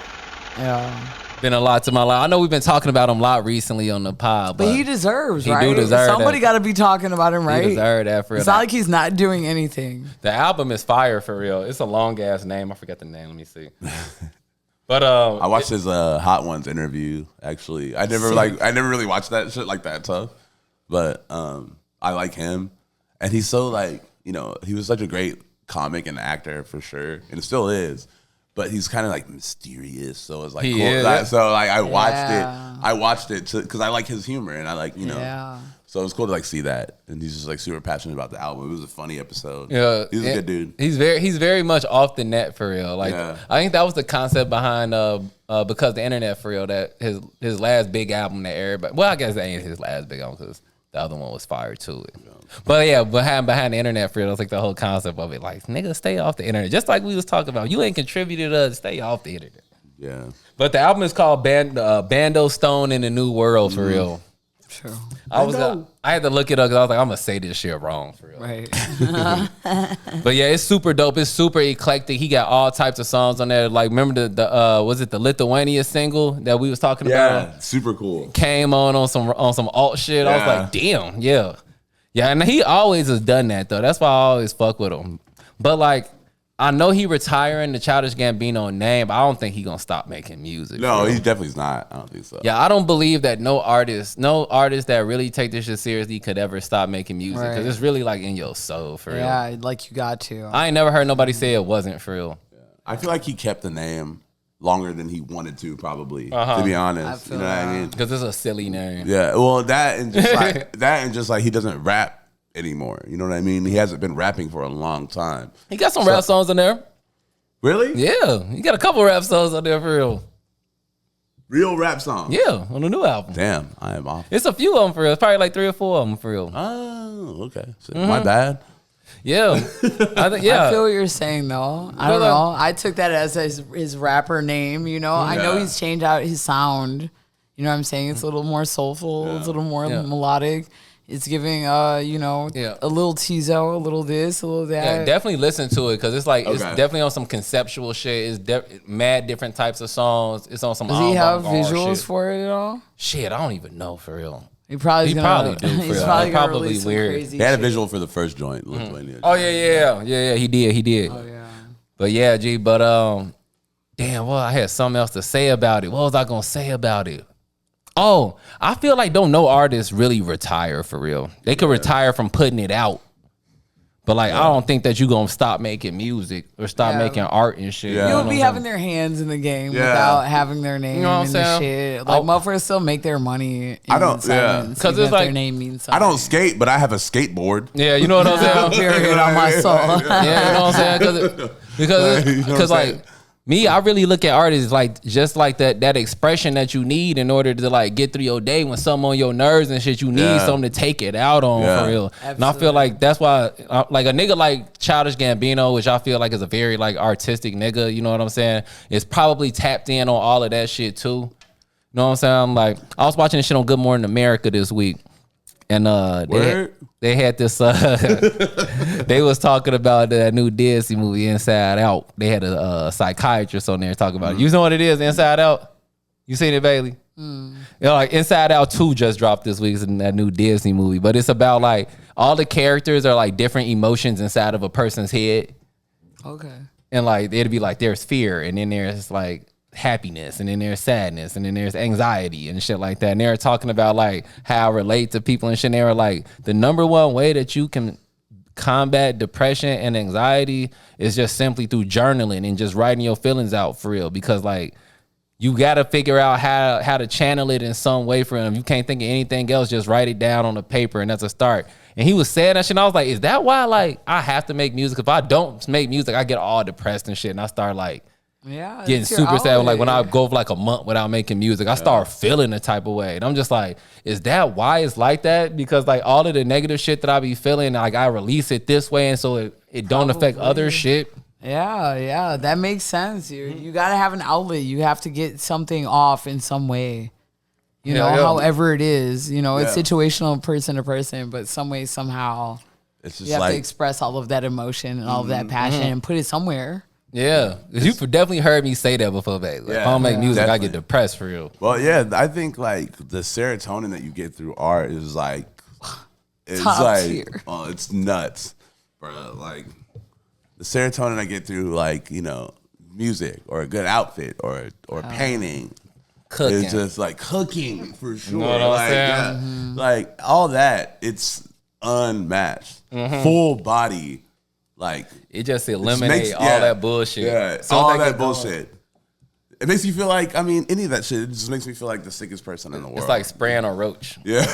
[SPEAKER 1] Yeah.
[SPEAKER 3] Been a lot to my life. I know we've been talking about him a lot recently on the pod,
[SPEAKER 1] But he deserves,
[SPEAKER 3] He
[SPEAKER 1] right?
[SPEAKER 3] do deserve
[SPEAKER 1] Somebody
[SPEAKER 3] that.
[SPEAKER 1] got to be talking about him, right?
[SPEAKER 3] he deserved that for real.
[SPEAKER 1] It's not like he's not doing anything.
[SPEAKER 3] The album is fire for real. It's a long ass name. I forgot the name. Let me see. But
[SPEAKER 2] I watched his Hot Ones interview. Actually, I never really watched that shit like that tough. But I like him, and he's so like he was such a great comic and actor for sure, and still is. But he's kind of like mysterious, so it's like
[SPEAKER 3] He
[SPEAKER 2] cool.
[SPEAKER 3] is.
[SPEAKER 2] So like I watched
[SPEAKER 1] Yeah.
[SPEAKER 2] it. I watched it because I like his humor, and I like
[SPEAKER 1] Yeah.
[SPEAKER 2] So it was cool to like see that, and he's just like super passionate about the album. It was a funny episode.
[SPEAKER 3] yeah,
[SPEAKER 2] he's a good dude.
[SPEAKER 3] He's very much off the net for real. Like
[SPEAKER 2] Yeah.
[SPEAKER 3] I think that was the concept behind because the internet for real. That his last big album that everybody. Well, I guess that ain't his last big album because the other one was fire too. But yeah, behind the internet for real, that's like the whole concept of it. Like, nigga, stay off the internet. Just like we was talking about. You ain't contributed to us, stay off the internet.
[SPEAKER 2] Yeah.
[SPEAKER 3] But the album is called Bando Stone in the New World for real.
[SPEAKER 1] True.
[SPEAKER 3] I had to look it up because I was like, I'm gonna say this shit wrong for real.
[SPEAKER 1] Right.
[SPEAKER 3] But yeah, it's super dope. It's super eclectic. He got all types of songs on there. Like, remember the was it the Lithuania single that we was talking about?
[SPEAKER 2] Yeah. Super cool.
[SPEAKER 3] Came on some alt shit. I was
[SPEAKER 2] Yeah.
[SPEAKER 3] like, damn, yeah. Yeah, and he always has done that though. That's why I always fuck with him. But like, I know he retiring the Childish Gambino name, but I don't think he gonna stop making music.
[SPEAKER 2] No,
[SPEAKER 3] bro.
[SPEAKER 2] he definitely's not. I don't think so.
[SPEAKER 3] Yeah, I don't believe that no artist that really take this shit seriously could ever stop making music because
[SPEAKER 1] Right.
[SPEAKER 3] it's really like in your soul for real.
[SPEAKER 1] Yeah, like you got to.
[SPEAKER 3] I ain't never heard nobody say it wasn't for real.
[SPEAKER 2] I feel like he kept the name longer than he wanted to, probably. To be honest,
[SPEAKER 1] I
[SPEAKER 2] you
[SPEAKER 1] feel
[SPEAKER 2] know what I
[SPEAKER 1] that.
[SPEAKER 2] mean?
[SPEAKER 3] Because it's a silly name.
[SPEAKER 2] Yeah. Well, that and just like he doesn't rap anymore. You know what I mean? He hasn't been rapping for a long time.
[SPEAKER 3] He got some rap songs on there.
[SPEAKER 2] Really?
[SPEAKER 3] Yeah, he got a couple rap songs on there for real.
[SPEAKER 2] Real rap song.
[SPEAKER 3] Yeah, on the new album.
[SPEAKER 2] Damn, I am off.
[SPEAKER 3] It's a few of them for real. It's probably like 3 or 4 of them for real.
[SPEAKER 2] Oh, okay. So, my bad.
[SPEAKER 3] Yeah, I think
[SPEAKER 1] I
[SPEAKER 3] yeah.
[SPEAKER 1] feel what you're saying though. I don't know. I took that as his rapper name, you know. I know
[SPEAKER 2] Yeah.
[SPEAKER 1] he's changed out his sound. You know what I'm saying? It's a little more soulful, it's a little more
[SPEAKER 3] Yeah.
[SPEAKER 1] melodic. It's giving
[SPEAKER 3] Yeah.
[SPEAKER 1] a little teaso, a little this, a little that.
[SPEAKER 3] Yeah, definitely listen to it because it's like it's
[SPEAKER 2] Okay.
[SPEAKER 3] definitely on some conceptual shit. It's mad different types of songs. It's on some.
[SPEAKER 1] Does he have visuals
[SPEAKER 3] shit.
[SPEAKER 1] for it at all?
[SPEAKER 3] Shit, I don't even know for real.
[SPEAKER 1] He probably
[SPEAKER 3] He probably do, for
[SPEAKER 1] He's
[SPEAKER 3] real.
[SPEAKER 1] probably gonna
[SPEAKER 3] Probably
[SPEAKER 1] release some
[SPEAKER 3] weird.
[SPEAKER 1] crazy
[SPEAKER 2] He had a
[SPEAKER 1] shit.
[SPEAKER 2] visual for the first joint, Lithuania.
[SPEAKER 3] Oh yeah. He did.
[SPEAKER 1] Oh yeah.
[SPEAKER 3] But yeah, G. But damn. Well, I had something else to say about it. What was I gonna say about it? Oh, I feel like don't no artists really retire for real. They could retire from putting it out. But like, I don't think that you gonna stop making music or stop
[SPEAKER 1] Yeah.
[SPEAKER 3] making art and shit.
[SPEAKER 2] Yeah.
[SPEAKER 3] You know
[SPEAKER 1] You'll
[SPEAKER 3] what
[SPEAKER 1] be
[SPEAKER 3] I'm
[SPEAKER 1] having
[SPEAKER 3] saying?
[SPEAKER 1] their hands in the game
[SPEAKER 2] Yeah.
[SPEAKER 1] without having their name
[SPEAKER 3] know what I'm
[SPEAKER 1] in the
[SPEAKER 3] saying?
[SPEAKER 1] shit. Like motherfuckers still make their money. In
[SPEAKER 2] I don't-
[SPEAKER 1] silence,
[SPEAKER 3] yeah. 'Cause
[SPEAKER 1] even
[SPEAKER 3] it's
[SPEAKER 1] if
[SPEAKER 3] like-
[SPEAKER 1] their name means something.
[SPEAKER 2] I don't skate, but I have a skateboard.
[SPEAKER 3] Yeah, you know what I'm saying?
[SPEAKER 1] Period on my soul.
[SPEAKER 3] Yeah, you know what I'm saying? Because
[SPEAKER 2] You know what I'm
[SPEAKER 3] like
[SPEAKER 2] saying?
[SPEAKER 3] me, I really look at artists like just like that expression that you need in order to like get through your day when something on your nerves and shit. You need
[SPEAKER 2] Yeah.
[SPEAKER 3] something to take it out on
[SPEAKER 2] Yeah.
[SPEAKER 3] for real. And I feel
[SPEAKER 1] Absolutely.
[SPEAKER 3] like that's why like a nigga like Childish Gambino, which I feel like is a very like artistic nigga. You know what I'm saying? Is probably tapped in on all of that shit too. You know what I'm saying? Like I was watching this shit on Good Morning America this week. And they had this. They was talking about that new Disney movie, Inside Out. They had a psychiatrist on there talking about it. You know what it is, Inside Out? You seen it, Bailey? You know, like Inside Out 2 just dropped this week in that new Disney movie, but it's about like all the characters are like different emotions inside of a person's head.
[SPEAKER 1] Okay.
[SPEAKER 3] And like it'd be like there's fear, and then there's like happiness, and then there's sadness, and then there's anxiety and shit like that. And they're talking about like how I relate to people and shit. And they were like, the number one way that you can combat depression and anxiety is just simply through journaling and just writing your feelings out for real. Because like you got to figure out how to channel it in some way for them. You can't think of anything else. Just write it down on the paper, and that's a start. And he was saying that shit, and I was like, is that why like I have to make music? If I don't make music, I get all depressed and shit, and I start like getting super sad. Like when I go for like a month without making music, I start feeling a type of way. And I'm just like, is that why it's like that? Because like all of the negative shit that I be feeling, like I release it this way, and so it don't affect other shit.
[SPEAKER 1] Yeah, that makes sense. You gotta have an outlet. You have to get something off in some way. You know, however it is. You know, it's situational person to person, but some way, somehow,
[SPEAKER 2] It's just
[SPEAKER 1] you have
[SPEAKER 2] like
[SPEAKER 1] to express all of that emotion and all of that passion and put it somewhere.
[SPEAKER 3] Yeah, you've definitely heard me say that before, babe. Like, if I don't make music,
[SPEAKER 2] definitely.
[SPEAKER 3] I get depressed for real.
[SPEAKER 2] Well, yeah, I think like the serotonin that you get through art is like, it's
[SPEAKER 1] Top
[SPEAKER 2] like,
[SPEAKER 1] tier.
[SPEAKER 2] oh, it's nuts, bro. Like the serotonin I get through like, you know, music or a good outfit or painting.
[SPEAKER 3] Cooking.
[SPEAKER 2] It's just like cooking for sure.
[SPEAKER 3] know what I'm
[SPEAKER 2] like,
[SPEAKER 3] saying?
[SPEAKER 2] like all that, it's unmatched. Full body, like
[SPEAKER 3] It just eliminates
[SPEAKER 2] makes-
[SPEAKER 3] all that bullshit.
[SPEAKER 2] Yeah,
[SPEAKER 3] So
[SPEAKER 2] all
[SPEAKER 3] I think
[SPEAKER 2] that bullshit. It makes you feel like, I mean, any of that shit, it just makes me feel like the sickest person in the world.
[SPEAKER 3] It's like spraying a roach.
[SPEAKER 2] yeah.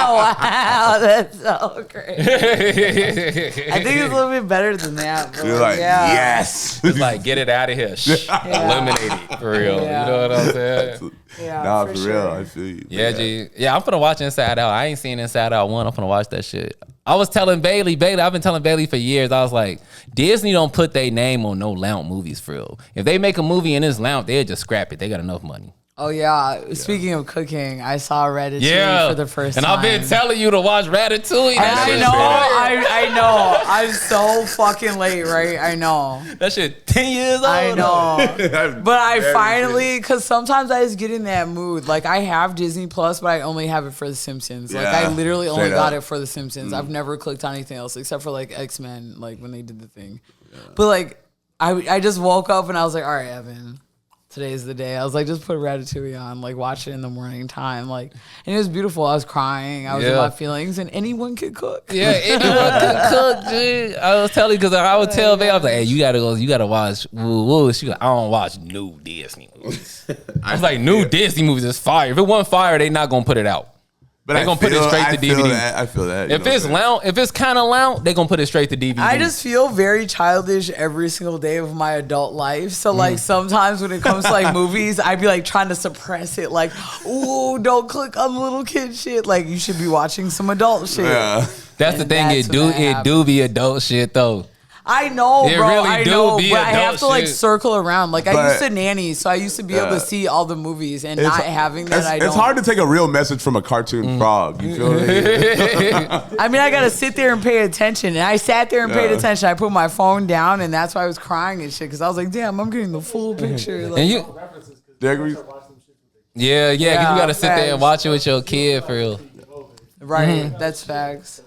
[SPEAKER 1] Wow, that's so great. I think it's a little bit better than that. But
[SPEAKER 2] You're like,
[SPEAKER 1] yeah.
[SPEAKER 2] yes.
[SPEAKER 3] It's like, get it out of here. Shh. Eliminate it for real.
[SPEAKER 1] Yeah.
[SPEAKER 3] You know what I'm saying?
[SPEAKER 1] Yeah,
[SPEAKER 2] Nah,
[SPEAKER 1] for
[SPEAKER 2] for
[SPEAKER 1] sure.
[SPEAKER 2] real. I feel you. But
[SPEAKER 3] Yeah, G. Yeah, I'm finna watch Inside Out. I ain't seen Inside Out 1. I'm finna watch that shit. I was telling Bailey, I've been telling Bailey for years, I was like, Disney don't put their name on no Lount movies for real. If they make a movie in this Lount, they'll just scrap it. They got enough money.
[SPEAKER 1] Oh yeah. Speaking of cooking, I saw Ratatouille for the first
[SPEAKER 3] and
[SPEAKER 1] time.
[SPEAKER 3] I've been telling you to watch Ratatouille.
[SPEAKER 1] And
[SPEAKER 3] That
[SPEAKER 1] I
[SPEAKER 3] shit
[SPEAKER 1] know,
[SPEAKER 3] fire.
[SPEAKER 1] I know. I'm so fucking late, right? I know.
[SPEAKER 3] That shit 10 years old.
[SPEAKER 1] I know. But I
[SPEAKER 2] Very
[SPEAKER 1] finally, because sometimes I just get in that mood. Like, I have Disney Plus, but I only have it for The Simpsons. Like, I
[SPEAKER 2] Yeah,
[SPEAKER 1] literally only
[SPEAKER 2] straight
[SPEAKER 1] got
[SPEAKER 2] up.
[SPEAKER 1] it for The Simpsons. I've never clicked on anything else except for, like, X-Men, like, when they did the thing. But, like, I just woke up and I was like, all right, Evan, today's the day. I was like, just put Ratatouille on, like, watch it in the morning time. Like, and it was beautiful. I was crying. I was in
[SPEAKER 3] Yeah.
[SPEAKER 1] my feelings, and anyone could cook.
[SPEAKER 3] Yeah, anyone can cook, G. I was telling you because I would tell Babe, I was like, hey, you gotta watch Woo Woo. She like, I don't watch new Disney movies. I was like, new Disney movies is fire. If it wasn't fire, they not gonna put it out.
[SPEAKER 2] But
[SPEAKER 3] They gonna put it straight to DVD.
[SPEAKER 2] I feel that. you
[SPEAKER 3] If
[SPEAKER 2] know
[SPEAKER 3] it's
[SPEAKER 2] what I'm saying?
[SPEAKER 3] Lount, if it's kind of Lount, they gonna put it straight to DVD.
[SPEAKER 1] I just feel very childish every single day of my adult life. So like sometimes when it comes to like movies, I'd be like trying to suppress it. Like, ooh, don't click on little kid shit. Like you should be watching some adult shit.
[SPEAKER 2] Yeah.
[SPEAKER 3] that's the
[SPEAKER 1] and
[SPEAKER 3] thing.
[SPEAKER 1] that's
[SPEAKER 3] It do
[SPEAKER 1] when that
[SPEAKER 3] it do be adult shit though.
[SPEAKER 1] I know,
[SPEAKER 3] It
[SPEAKER 1] bro.
[SPEAKER 3] really
[SPEAKER 1] I
[SPEAKER 3] do
[SPEAKER 1] know,
[SPEAKER 3] be
[SPEAKER 1] but I have
[SPEAKER 3] adult
[SPEAKER 1] to like
[SPEAKER 3] shit.
[SPEAKER 1] circle around. Like I
[SPEAKER 2] But-
[SPEAKER 1] used to nanny, so I used to be able to see all the movies and not having that. I don't.
[SPEAKER 2] It's hard to take a real message from a cartoon frog. You feel me?
[SPEAKER 1] I mean, I gotta sit there and pay attention, and I sat there and paid
[SPEAKER 2] Yeah.
[SPEAKER 1] attention. I put my phone down, and that's why I was crying and shit because I was like, "Damn, I'm getting the full picture." Like,
[SPEAKER 3] And you,
[SPEAKER 2] Derek,
[SPEAKER 3] yeah, 'cause you gotta sit there and
[SPEAKER 1] facts.
[SPEAKER 3] watch it with your kid for real.
[SPEAKER 1] right? That's facts.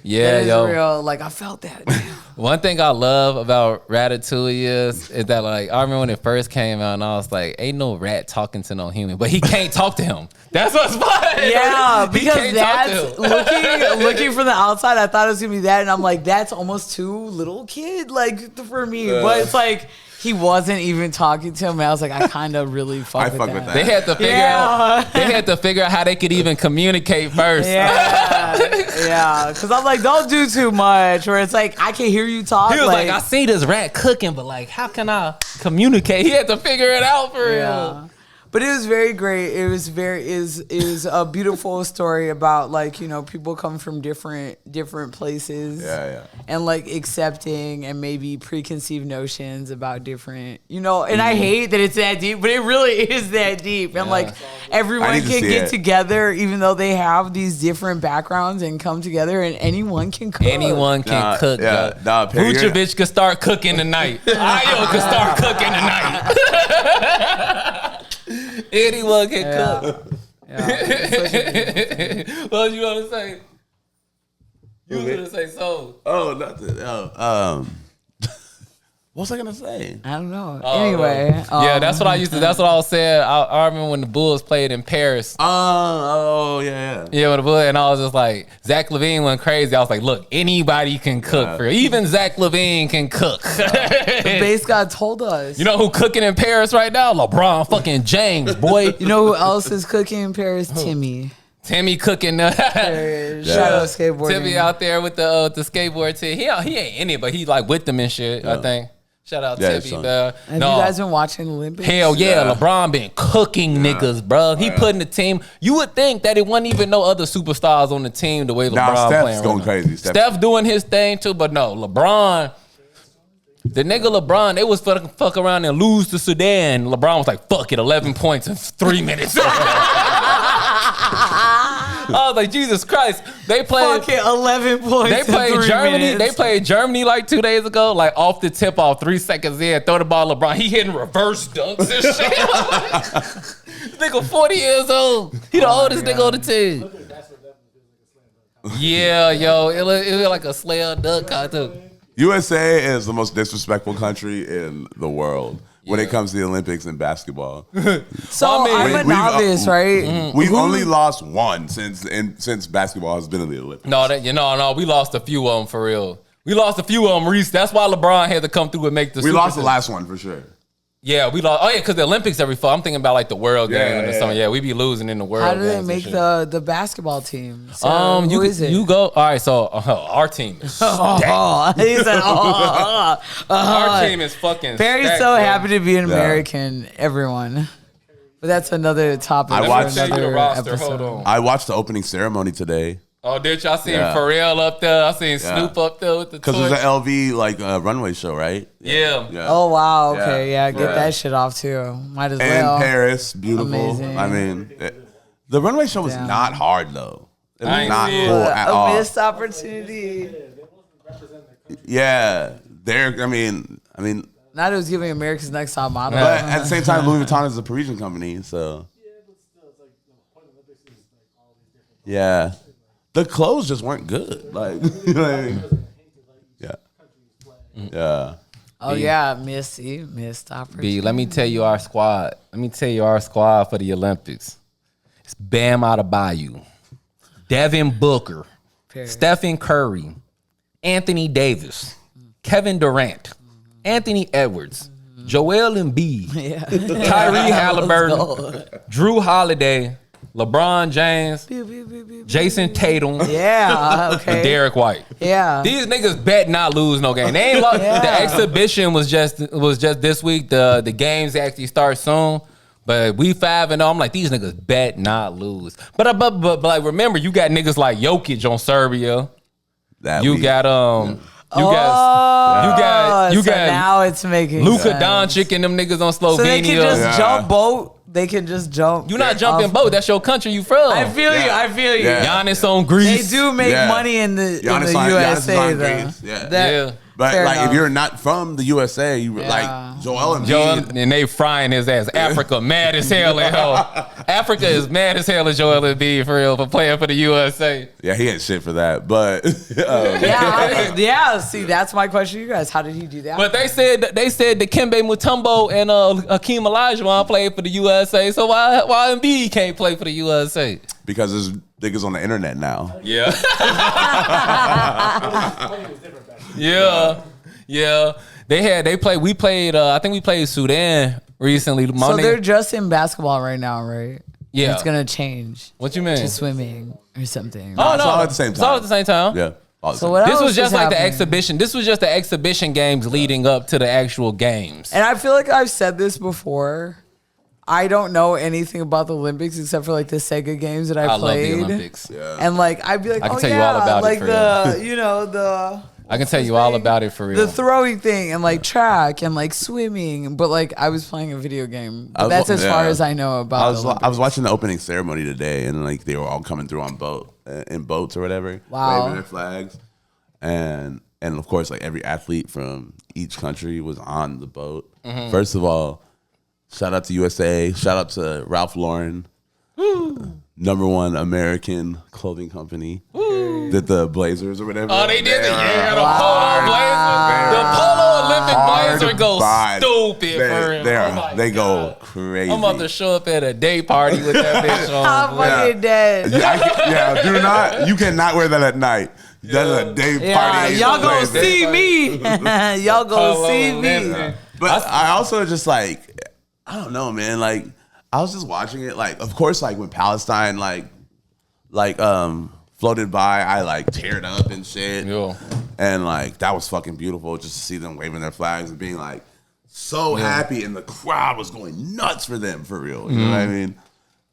[SPEAKER 3] Yeah,
[SPEAKER 1] That is
[SPEAKER 3] yo.
[SPEAKER 1] real. Like I felt that. Damn.
[SPEAKER 3] One thing I love about Ratatouille is that like I remember when it first came out and I was like, ain't no rat talking to no human, but he can't talk to him. That's what's funny.
[SPEAKER 1] Yeah,
[SPEAKER 3] He
[SPEAKER 1] because
[SPEAKER 3] can't talk to
[SPEAKER 1] that's
[SPEAKER 3] him.
[SPEAKER 1] looking from the outside. I thought it was gonna be that, and I'm like, that's almost too little kid, like for me. But it's like he wasn't even talking to him. And I was like, I kind of really fuck with that.
[SPEAKER 3] They had to figure out. They had to figure out how they could even communicate first.
[SPEAKER 1] Yeah, because I'm like, don't do too much. Where it's like, I can hear you talk.
[SPEAKER 3] He was like, I see this rat cooking, but like, how can I communicate? He had to figure it out for
[SPEAKER 1] yeah.
[SPEAKER 3] real.
[SPEAKER 1] But it was very great. It was is a beautiful story about like, you know, people come from different places.
[SPEAKER 2] Yeah.
[SPEAKER 1] And like accepting and maybe preconceived notions about different, you know, and I hate that it's that deep, but it really is that deep. And like everyone
[SPEAKER 2] need to
[SPEAKER 1] can
[SPEAKER 2] see
[SPEAKER 1] get
[SPEAKER 2] it.
[SPEAKER 1] together even though they have these different backgrounds and come together and anyone can cook.
[SPEAKER 3] Anyone can cook.
[SPEAKER 2] Yeah,
[SPEAKER 3] bro.
[SPEAKER 2] nah, Perry, you're-
[SPEAKER 3] Vucevic could start cooking tonight. Ayo could start cooking tonight. Anyone can cook. What was you gonna say? You was gonna say so.
[SPEAKER 2] Oh, nothing. What was I gonna say?
[SPEAKER 1] I don't know.
[SPEAKER 3] Oh,
[SPEAKER 1] Anyway.
[SPEAKER 3] Yeah, that's what I used to. That's what I was saying. I remember when the Bulls played in Paris.
[SPEAKER 2] Yeah.
[SPEAKER 3] Yeah, with the Bulls, and I was just like, Zach LaVine went crazy. I was like, look, anybody can cook for real. Even Zach LaVine can cook.
[SPEAKER 1] The base god told us.
[SPEAKER 3] You know who cooking in Paris right now? LeBron fucking James, boy.
[SPEAKER 1] You know who else is cooking in Paris? Timmy.
[SPEAKER 3] Timmy cooking.
[SPEAKER 1] Shout out skateboarding.
[SPEAKER 3] Timmy out there with the skateboard team. He ain't in it, but he like with them and shit. I think. Shout out
[SPEAKER 2] Yeah,
[SPEAKER 3] Timmy,
[SPEAKER 2] son.
[SPEAKER 3] man.
[SPEAKER 1] Have you guys been watching the Olympics?
[SPEAKER 3] Hell yeah,
[SPEAKER 2] Yeah.
[SPEAKER 3] LeBron been cooking niggas, bro. He putting the team. You would think that it wasn't even no other superstars on the team the way LeBron
[SPEAKER 2] Nah, Steph's
[SPEAKER 3] playing.
[SPEAKER 2] going
[SPEAKER 3] right now.
[SPEAKER 2] crazy.
[SPEAKER 3] Steph doing his thing too, but no, LeBron. The nigga LeBron, they was fuck around and lose to Sudan. LeBron was like, fuck it, 11 points in 3 minutes. I was like, Jesus Christ. They played.
[SPEAKER 1] Fucking 11 points.
[SPEAKER 3] They played
[SPEAKER 1] in 3
[SPEAKER 3] Germany.
[SPEAKER 1] minutes.
[SPEAKER 3] They played Germany like 2 days ago, like off the tip off, 3 seconds in, throw the ball LeBron. He hitting reverse dunks and shit. Nigga 40 years old. He the oldest nigga on the team. Yeah, yo, it look like a slam dunk cartoon.
[SPEAKER 2] USA is the most disrespectful country in the world when it comes to the Olympics and basketball.
[SPEAKER 1] So
[SPEAKER 3] I mean,
[SPEAKER 1] I'm a
[SPEAKER 2] we've-
[SPEAKER 1] novice, right?
[SPEAKER 2] We've only lost one since basketball has been in the Olympics.
[SPEAKER 3] No, we lost a few of them for real. We lost a few of them, Reese. That's why LeBron had to come through and make the
[SPEAKER 2] We
[SPEAKER 3] Super
[SPEAKER 2] lost the
[SPEAKER 3] Team.
[SPEAKER 2] last one for sure.
[SPEAKER 3] Yeah, we lost. Oh, yeah, because the Olympics every fall. I'm thinking about like the World
[SPEAKER 2] Yeah,
[SPEAKER 3] Game in the
[SPEAKER 2] yeah,
[SPEAKER 3] summer.
[SPEAKER 2] yeah.
[SPEAKER 3] Yeah, we be losing in the World
[SPEAKER 1] How do they
[SPEAKER 3] Games
[SPEAKER 1] make
[SPEAKER 3] and shit.
[SPEAKER 1] the basketball team? So
[SPEAKER 3] You
[SPEAKER 1] who is it?
[SPEAKER 3] you go. All right, so our team is
[SPEAKER 1] Oh, he said,
[SPEAKER 3] our team is fucking.
[SPEAKER 1] Barry's
[SPEAKER 3] stacked,
[SPEAKER 1] so
[SPEAKER 3] bro.
[SPEAKER 1] happy to be an American, everyone. But that's another topic.
[SPEAKER 2] I
[SPEAKER 1] for
[SPEAKER 2] watched-
[SPEAKER 3] Let me tell you the
[SPEAKER 1] another
[SPEAKER 3] roster.
[SPEAKER 1] episode.
[SPEAKER 3] Hold on.
[SPEAKER 2] I watched the opening ceremony today
[SPEAKER 3] Oh, did y'all see
[SPEAKER 2] Yeah.
[SPEAKER 3] Pharrell up there? I seen Snoop up there with the
[SPEAKER 2] because
[SPEAKER 3] torch.
[SPEAKER 2] it was an LV like runway show, right?
[SPEAKER 3] Yeah.
[SPEAKER 1] Oh wow, okay,
[SPEAKER 2] Yeah.
[SPEAKER 1] yeah, get
[SPEAKER 2] Yeah.
[SPEAKER 1] that shit off too. Might as
[SPEAKER 2] And
[SPEAKER 1] well.
[SPEAKER 2] Paris, beautiful.
[SPEAKER 1] Amazing.
[SPEAKER 2] I mean, the runway show was
[SPEAKER 1] Damn.
[SPEAKER 2] not hard though. It
[SPEAKER 3] I
[SPEAKER 2] was
[SPEAKER 3] ain't
[SPEAKER 2] not
[SPEAKER 3] see it.
[SPEAKER 2] cool at
[SPEAKER 1] A
[SPEAKER 2] all.
[SPEAKER 1] missed opportunity.
[SPEAKER 2] Yeah, I mean,
[SPEAKER 1] Not it was giving America's Next Top Model.
[SPEAKER 2] but at the same time, Louis Vuitton is a Parisian company, so yeah, the clothes just weren't good. Like, you know what I mean? Yeah.
[SPEAKER 1] Oh yeah, missed opportunity.
[SPEAKER 3] B, let me tell you our squad. Let me tell you our squad for the Olympics. It's Bam Adebayo, Devin Booker,
[SPEAKER 1] Period.
[SPEAKER 3] Stephen Curry, Anthony Davis, Kevin Durant, Anthony Edwards, Joel Embiid,
[SPEAKER 1] Yeah.
[SPEAKER 3] Tyree Halliburton, Drew Holiday, LeBron James,
[SPEAKER 1] Pew, pew, pew, pew, pew.
[SPEAKER 3] Jason Tatum,
[SPEAKER 1] Yeah. Okay.
[SPEAKER 3] and Derek White.
[SPEAKER 1] Yeah.
[SPEAKER 3] These niggas bet not lose no game. They ain't lost.
[SPEAKER 1] Yeah.
[SPEAKER 3] The exhibition was just this week. The games actually start soon. But we 5-0. I'm like, these niggas bet not lose. But like, remember, you got niggas like Jokic on Serbia. You got
[SPEAKER 1] so now it's making
[SPEAKER 3] Luka
[SPEAKER 1] sense.
[SPEAKER 3] Doncic and them niggas on Slovenia.
[SPEAKER 1] So they can just
[SPEAKER 2] Yeah.
[SPEAKER 1] jump boat. They can just jump.
[SPEAKER 3] You not jumping
[SPEAKER 1] off-
[SPEAKER 3] boat. That's your country. You from?
[SPEAKER 1] I feel you. I feel you.
[SPEAKER 2] Yeah.
[SPEAKER 3] Giannis on
[SPEAKER 1] They
[SPEAKER 3] Greece.
[SPEAKER 1] do make
[SPEAKER 2] Yeah.
[SPEAKER 1] money in the
[SPEAKER 2] Giannis on
[SPEAKER 1] USA though.
[SPEAKER 2] Greece, yeah.
[SPEAKER 1] That-
[SPEAKER 3] Yeah.
[SPEAKER 2] But
[SPEAKER 1] fair
[SPEAKER 2] like,
[SPEAKER 1] enough.
[SPEAKER 2] if you're not from the USA, you
[SPEAKER 1] Yeah.
[SPEAKER 2] like Joel Embiid.
[SPEAKER 3] Joel, and they frying his ass. Africa mad as hell at hell. Africa is mad as hell at Joel Embiid for real for playing for the USA.
[SPEAKER 2] Yeah, he ain't shit for that. But
[SPEAKER 1] yeah. See, that's my question to you guys. How did he do that?
[SPEAKER 3] But they said Dikembe Mutombo and Hakeem Olajuwon played for the USA. So why Embiid can't play for the USA?
[SPEAKER 2] because there's niggas on the internet now.
[SPEAKER 3] Yeah. Yeah. We played I think we played Sudan recently.
[SPEAKER 1] so they're just in basketball right now, right?
[SPEAKER 3] Yeah.
[SPEAKER 1] It's gonna change
[SPEAKER 3] What you mean?
[SPEAKER 1] to swimming or something.
[SPEAKER 3] Oh
[SPEAKER 2] It's
[SPEAKER 3] no.
[SPEAKER 2] all at the same
[SPEAKER 3] It's all at the same time.
[SPEAKER 2] Yeah. all the
[SPEAKER 1] So
[SPEAKER 2] same.
[SPEAKER 1] what
[SPEAKER 3] This
[SPEAKER 1] else
[SPEAKER 3] was just
[SPEAKER 1] is
[SPEAKER 3] like the
[SPEAKER 1] happening?
[SPEAKER 3] exhibition. This was just the exhibition games leading up to the actual games.
[SPEAKER 1] And I feel like I've said this before. I don't know anything about the Olympics except for like the Sega games that I played.
[SPEAKER 3] love the Olympics.
[SPEAKER 2] Yeah.
[SPEAKER 1] And like I'd be like,
[SPEAKER 3] I can
[SPEAKER 1] oh
[SPEAKER 3] tell
[SPEAKER 1] yeah,
[SPEAKER 3] you all about it
[SPEAKER 1] like
[SPEAKER 3] for
[SPEAKER 1] the you know the
[SPEAKER 3] I can tell you all about it for real.
[SPEAKER 1] the throwing thing and like track and like swimming, but like I was playing a video game. But that's as far as I know about.
[SPEAKER 2] I was watching the opening ceremony today, and like they were all coming through on in boats or whatever,
[SPEAKER 1] Wow.
[SPEAKER 2] waving their flags, and of course like every athlete from each country was on the boat.
[SPEAKER 3] Mm-hmm.
[SPEAKER 2] First of all, shout out to USA, shout out to Ralph Lauren. #1 American clothing company. Did the Blazers or whatever.
[SPEAKER 3] Oh, they did it. Yeah, the
[SPEAKER 2] Hard
[SPEAKER 3] Polo Blazer. The Polo Olympic Blazer goes
[SPEAKER 2] buy.
[SPEAKER 3] stupid for real.
[SPEAKER 2] They go crazy.
[SPEAKER 3] I'm about to show up at a day party with that bitch on.
[SPEAKER 1] I'm fucking dead.
[SPEAKER 2] Yeah, do not. You cannot wear that at night. That's a day party.
[SPEAKER 1] Yeah, y'all gonna
[SPEAKER 2] Blazer.
[SPEAKER 1] see me. Y'all gonna see me.
[SPEAKER 3] Olympic.
[SPEAKER 2] But I also just like, I don't know, man. Like, I was just watching it. Like, of course, like when Palestine floated by, I like teared up and shit.
[SPEAKER 3] Yeah.
[SPEAKER 2] And like that was fucking beautiful just to see them waving their flags and being like so happy, and the crowd was going nuts for them for real. You know what I mean?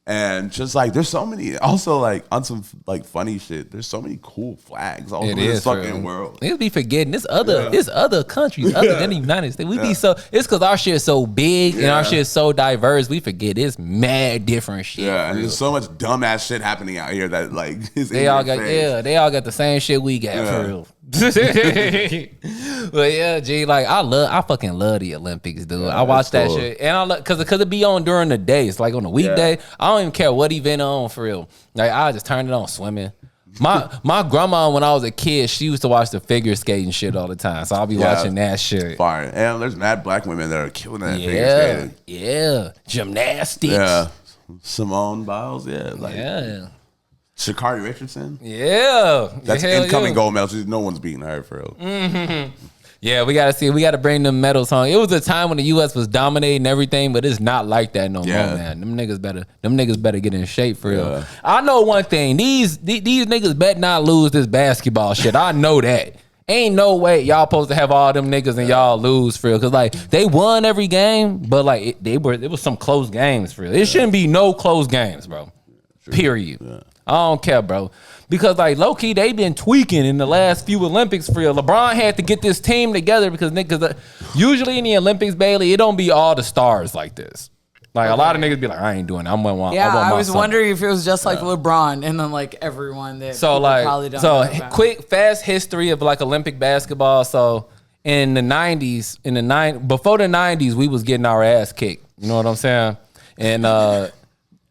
[SPEAKER 2] And just like there's so many, also like on some like funny shit, there's so many cool flags all over this fucking world.
[SPEAKER 3] Niggas be forgetting there's other countries other than the United States. We be so it's because our shit is so big and our shit is so diverse. We forget it's mad different shit.
[SPEAKER 2] Yeah, and there's so much dumbass shit happening out here that like is
[SPEAKER 3] They all got they all got the same shit we got for real. But yeah, G, like I fucking love the Olympics, dude. I watch that
[SPEAKER 2] cool.
[SPEAKER 3] shit, and I love because it be on during the day. It's like on the weekday. I don't even care what event on for real. Like I just turn it on swimming. My grandma when I was a kid, she used to watch the figure skating shit all the time. So I'll be watching that shit.
[SPEAKER 2] Fire. And there's mad black women that are killing that figure skating.
[SPEAKER 3] Yeah, gymnastics.
[SPEAKER 2] Yeah. Simone Biles, like
[SPEAKER 3] Yeah.
[SPEAKER 2] Sha'Carri Richardson.
[SPEAKER 3] Yeah.
[SPEAKER 2] That's
[SPEAKER 3] Hell
[SPEAKER 2] incoming
[SPEAKER 3] yeah.
[SPEAKER 2] gold medal. No one's beating her for real.
[SPEAKER 3] Yeah, we gotta bring them medals home. It was a time when the US was dominating everything, but it's not like that no more, man. Them niggas better get in shape for real. I know one thing. These niggas better not lose this basketball shit. I know that. Ain't no way y'all supposed to have all them niggas and y'all lose for real. Cause like they won every game, but like it was some close games for real. It shouldn't be no close games, bro. Period. I don't care, bro. Because like low key, they been tweaking in the last few Olympics for real. LeBron had to get this team together because niggas usually in the Olympics, Bailey, it don't be all the stars like this. Like a lot of niggas be like, I ain't doing it. I want
[SPEAKER 1] I was
[SPEAKER 3] son.
[SPEAKER 1] wondering if it was just like LeBron and then like everyone that
[SPEAKER 3] So
[SPEAKER 1] probably
[SPEAKER 3] like
[SPEAKER 1] don't know about.
[SPEAKER 3] quick fast history of like Olympic basketball. So in the 90s, before the 90s, we was getting our ass kicked. You know what I'm saying?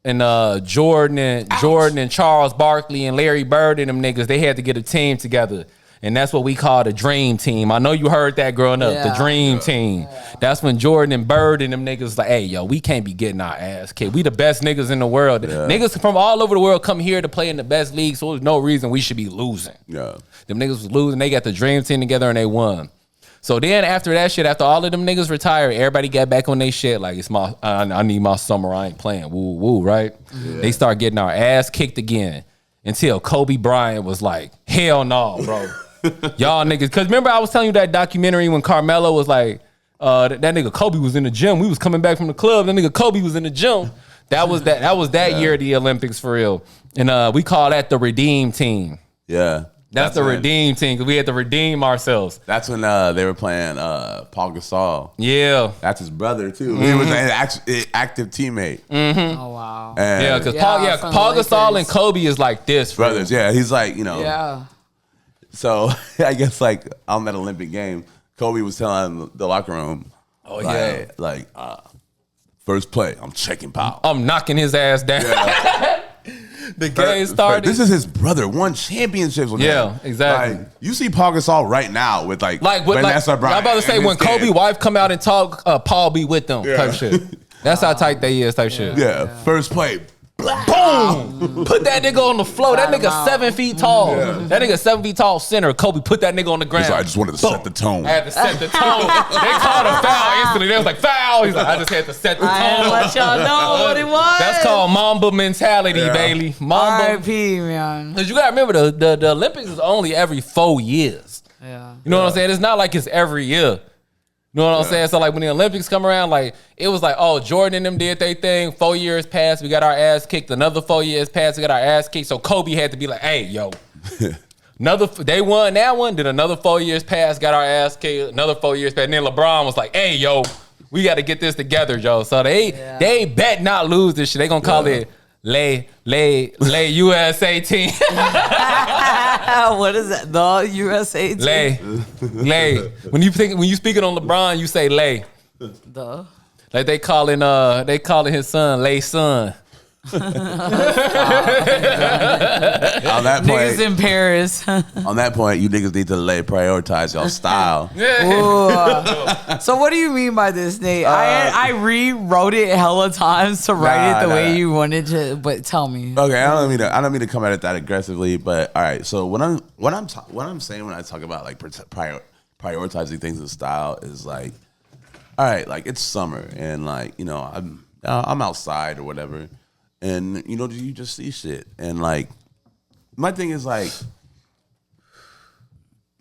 [SPEAKER 3] And Jordan and Charles Barkley and Larry Bird and them niggas, they had to get a team together. And that's what we call the dream team. I know you heard that growing up, the dream team. Yeah. That's when Jordan and Bird and them niggas was like, hey, yo, we can't be getting our ass kicked. We the best niggas in the world. Yeah. Niggas from all over the world come here to play in the best league, so there's no reason we should be losing. Yeah. Them niggas was losing. They got the dream team together and they won. So then after that shit, after all of them niggas retired, everybody got back on their shit. Like, it's I need my summer. I ain't playing. Woo, woo, right? Yeah. They start getting our ass kicked again until Kobe Bryant was like, hell no, bro. Y'all niggas. Because remember I was telling you that documentary when Carmelo was like, that nigga Kobe was in the gym. We was coming back from the club. That nigga Kobe was in the gym. That was that year of the Olympics for real. And we call that the Redeem Team. Yeah. That's the redeem team because we had to redeem ourselves.
[SPEAKER 2] That's when they were playing Paul Gasol.
[SPEAKER 3] Yeah.
[SPEAKER 2] That's his brother, too. He was an active teammate.
[SPEAKER 3] Mm-hmm.
[SPEAKER 1] Oh, wow.
[SPEAKER 2] And
[SPEAKER 3] yeah, because Paul Gasol and Kobe is like this.
[SPEAKER 2] Brothers, yeah. He's like, you know.
[SPEAKER 1] Yeah.
[SPEAKER 2] So, I guess, like, on that Olympic game, Kobe was telling the locker room, first play, I'm checking Paul.
[SPEAKER 3] I'm knocking his ass down. Yeah. The game started.
[SPEAKER 2] This is his brother. Won championships with him.
[SPEAKER 3] Exactly.
[SPEAKER 2] Like, you see Paul Gasol right now with Vanessa Bryant.
[SPEAKER 3] I'm about to say when Kobe wife come out and talk, Paul be with them type shit. That's how tight they is type shit.
[SPEAKER 2] Yeah. First play.
[SPEAKER 3] Boom! Put that nigga on the floor. That nigga 7 feet tall. Yeah. That nigga 7 feet tall center. Kobe put that nigga on the ground.
[SPEAKER 2] He's like, I just wanted to set the tone.
[SPEAKER 3] I had to set the tone. They called a foul instantly. They was like, foul. He's like, I just had to set the tone.
[SPEAKER 1] I had to let y'all know what it was.
[SPEAKER 3] That's called Mamba mentality, Bailey. Mamba.
[SPEAKER 1] R.I.P., man.
[SPEAKER 3] Because you got to remember, the Olympics is only every 4 years.
[SPEAKER 1] Yeah.
[SPEAKER 3] You know what I'm saying? It's not like it's every year. You know what I'm saying? So like when the Olympics come around, like it was like, oh, Jordan and them did their thing. 4 years passed, we got our ass kicked. Another 4 years passed, we got our ass kicked. So Kobe had to be like, hey, yo. They won that one. Then another 4 years passed, got our ass kicked. Another 4 years passed. And then LeBron was like, hey, yo, we got to get this together, Joe. So they bet not lose this shit. They gonna call it Lay USA team.
[SPEAKER 1] What is that? The USA team?
[SPEAKER 3] Lay. When you speaking on LeBron, you say Lay.
[SPEAKER 1] The.
[SPEAKER 3] Like they calling his son Lay son.
[SPEAKER 2] On that point,
[SPEAKER 1] Niggas in Paris.
[SPEAKER 2] on that point, you niggas need to prioritize your style.
[SPEAKER 1] Ooh. So what do you mean by this, Nate? I rewrote it hella times to write it the way you wanted to, but tell me.
[SPEAKER 2] Okay, I don't mean to come at it that aggressively, but all right. So what I'm saying when I talk about like prioritizing things in style is like, all right, like it's summer and like I'm outside or whatever. And, you just see shit. And, like, my thing is, like,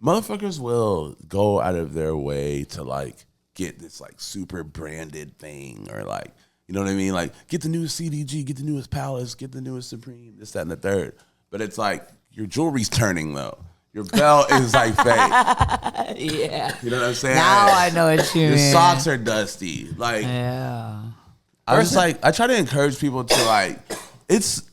[SPEAKER 2] motherfuckers will go out of their way to, like, get this, like, super branded thing. Or, like, you know what I mean? Like, get the newest CDG, get the newest Palace, get the newest Supreme, this, that, and the third. But it's, like, your jewelry's turning, though. Your belt is, like, fake.
[SPEAKER 1] Yeah.
[SPEAKER 2] You know what I'm saying?
[SPEAKER 1] Now I know what you
[SPEAKER 2] Your
[SPEAKER 1] mean.
[SPEAKER 2] socks are dusty. Like,
[SPEAKER 1] Yeah.
[SPEAKER 2] I was like, I try to encourage people to like, it's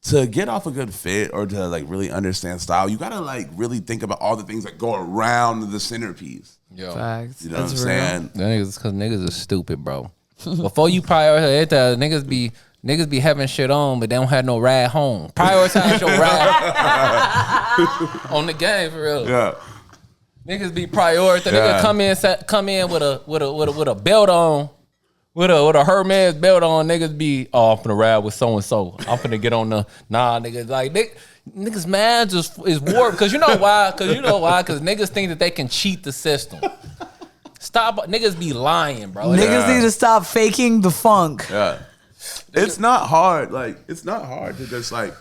[SPEAKER 2] to get off a good fit or to like really understand style. You gotta like really think about all the things that go around the centerpiece.
[SPEAKER 3] Yo.
[SPEAKER 1] Facts.
[SPEAKER 2] You know
[SPEAKER 1] That's
[SPEAKER 2] what I'm saying?
[SPEAKER 3] Because niggas are stupid, bro. Before you prioritize it, niggas be having shit on, but they don't have no ride home. Prioritize your ride on the game for real.
[SPEAKER 2] Yeah.
[SPEAKER 3] Niggas be prioritizing.
[SPEAKER 2] Yeah.
[SPEAKER 3] Niggas come in with a belt on. With a Hermes belt on, niggas be, I'm finna ride with so and so. I'm finna get on the niggas like niggas man just is warped. Cause you know why? Cause niggas think that they can cheat the system. Stop, niggas be lying, bro.
[SPEAKER 1] Niggas need to stop faking the funk.
[SPEAKER 2] Yeah. It's not hard. Like, it's not hard to just like,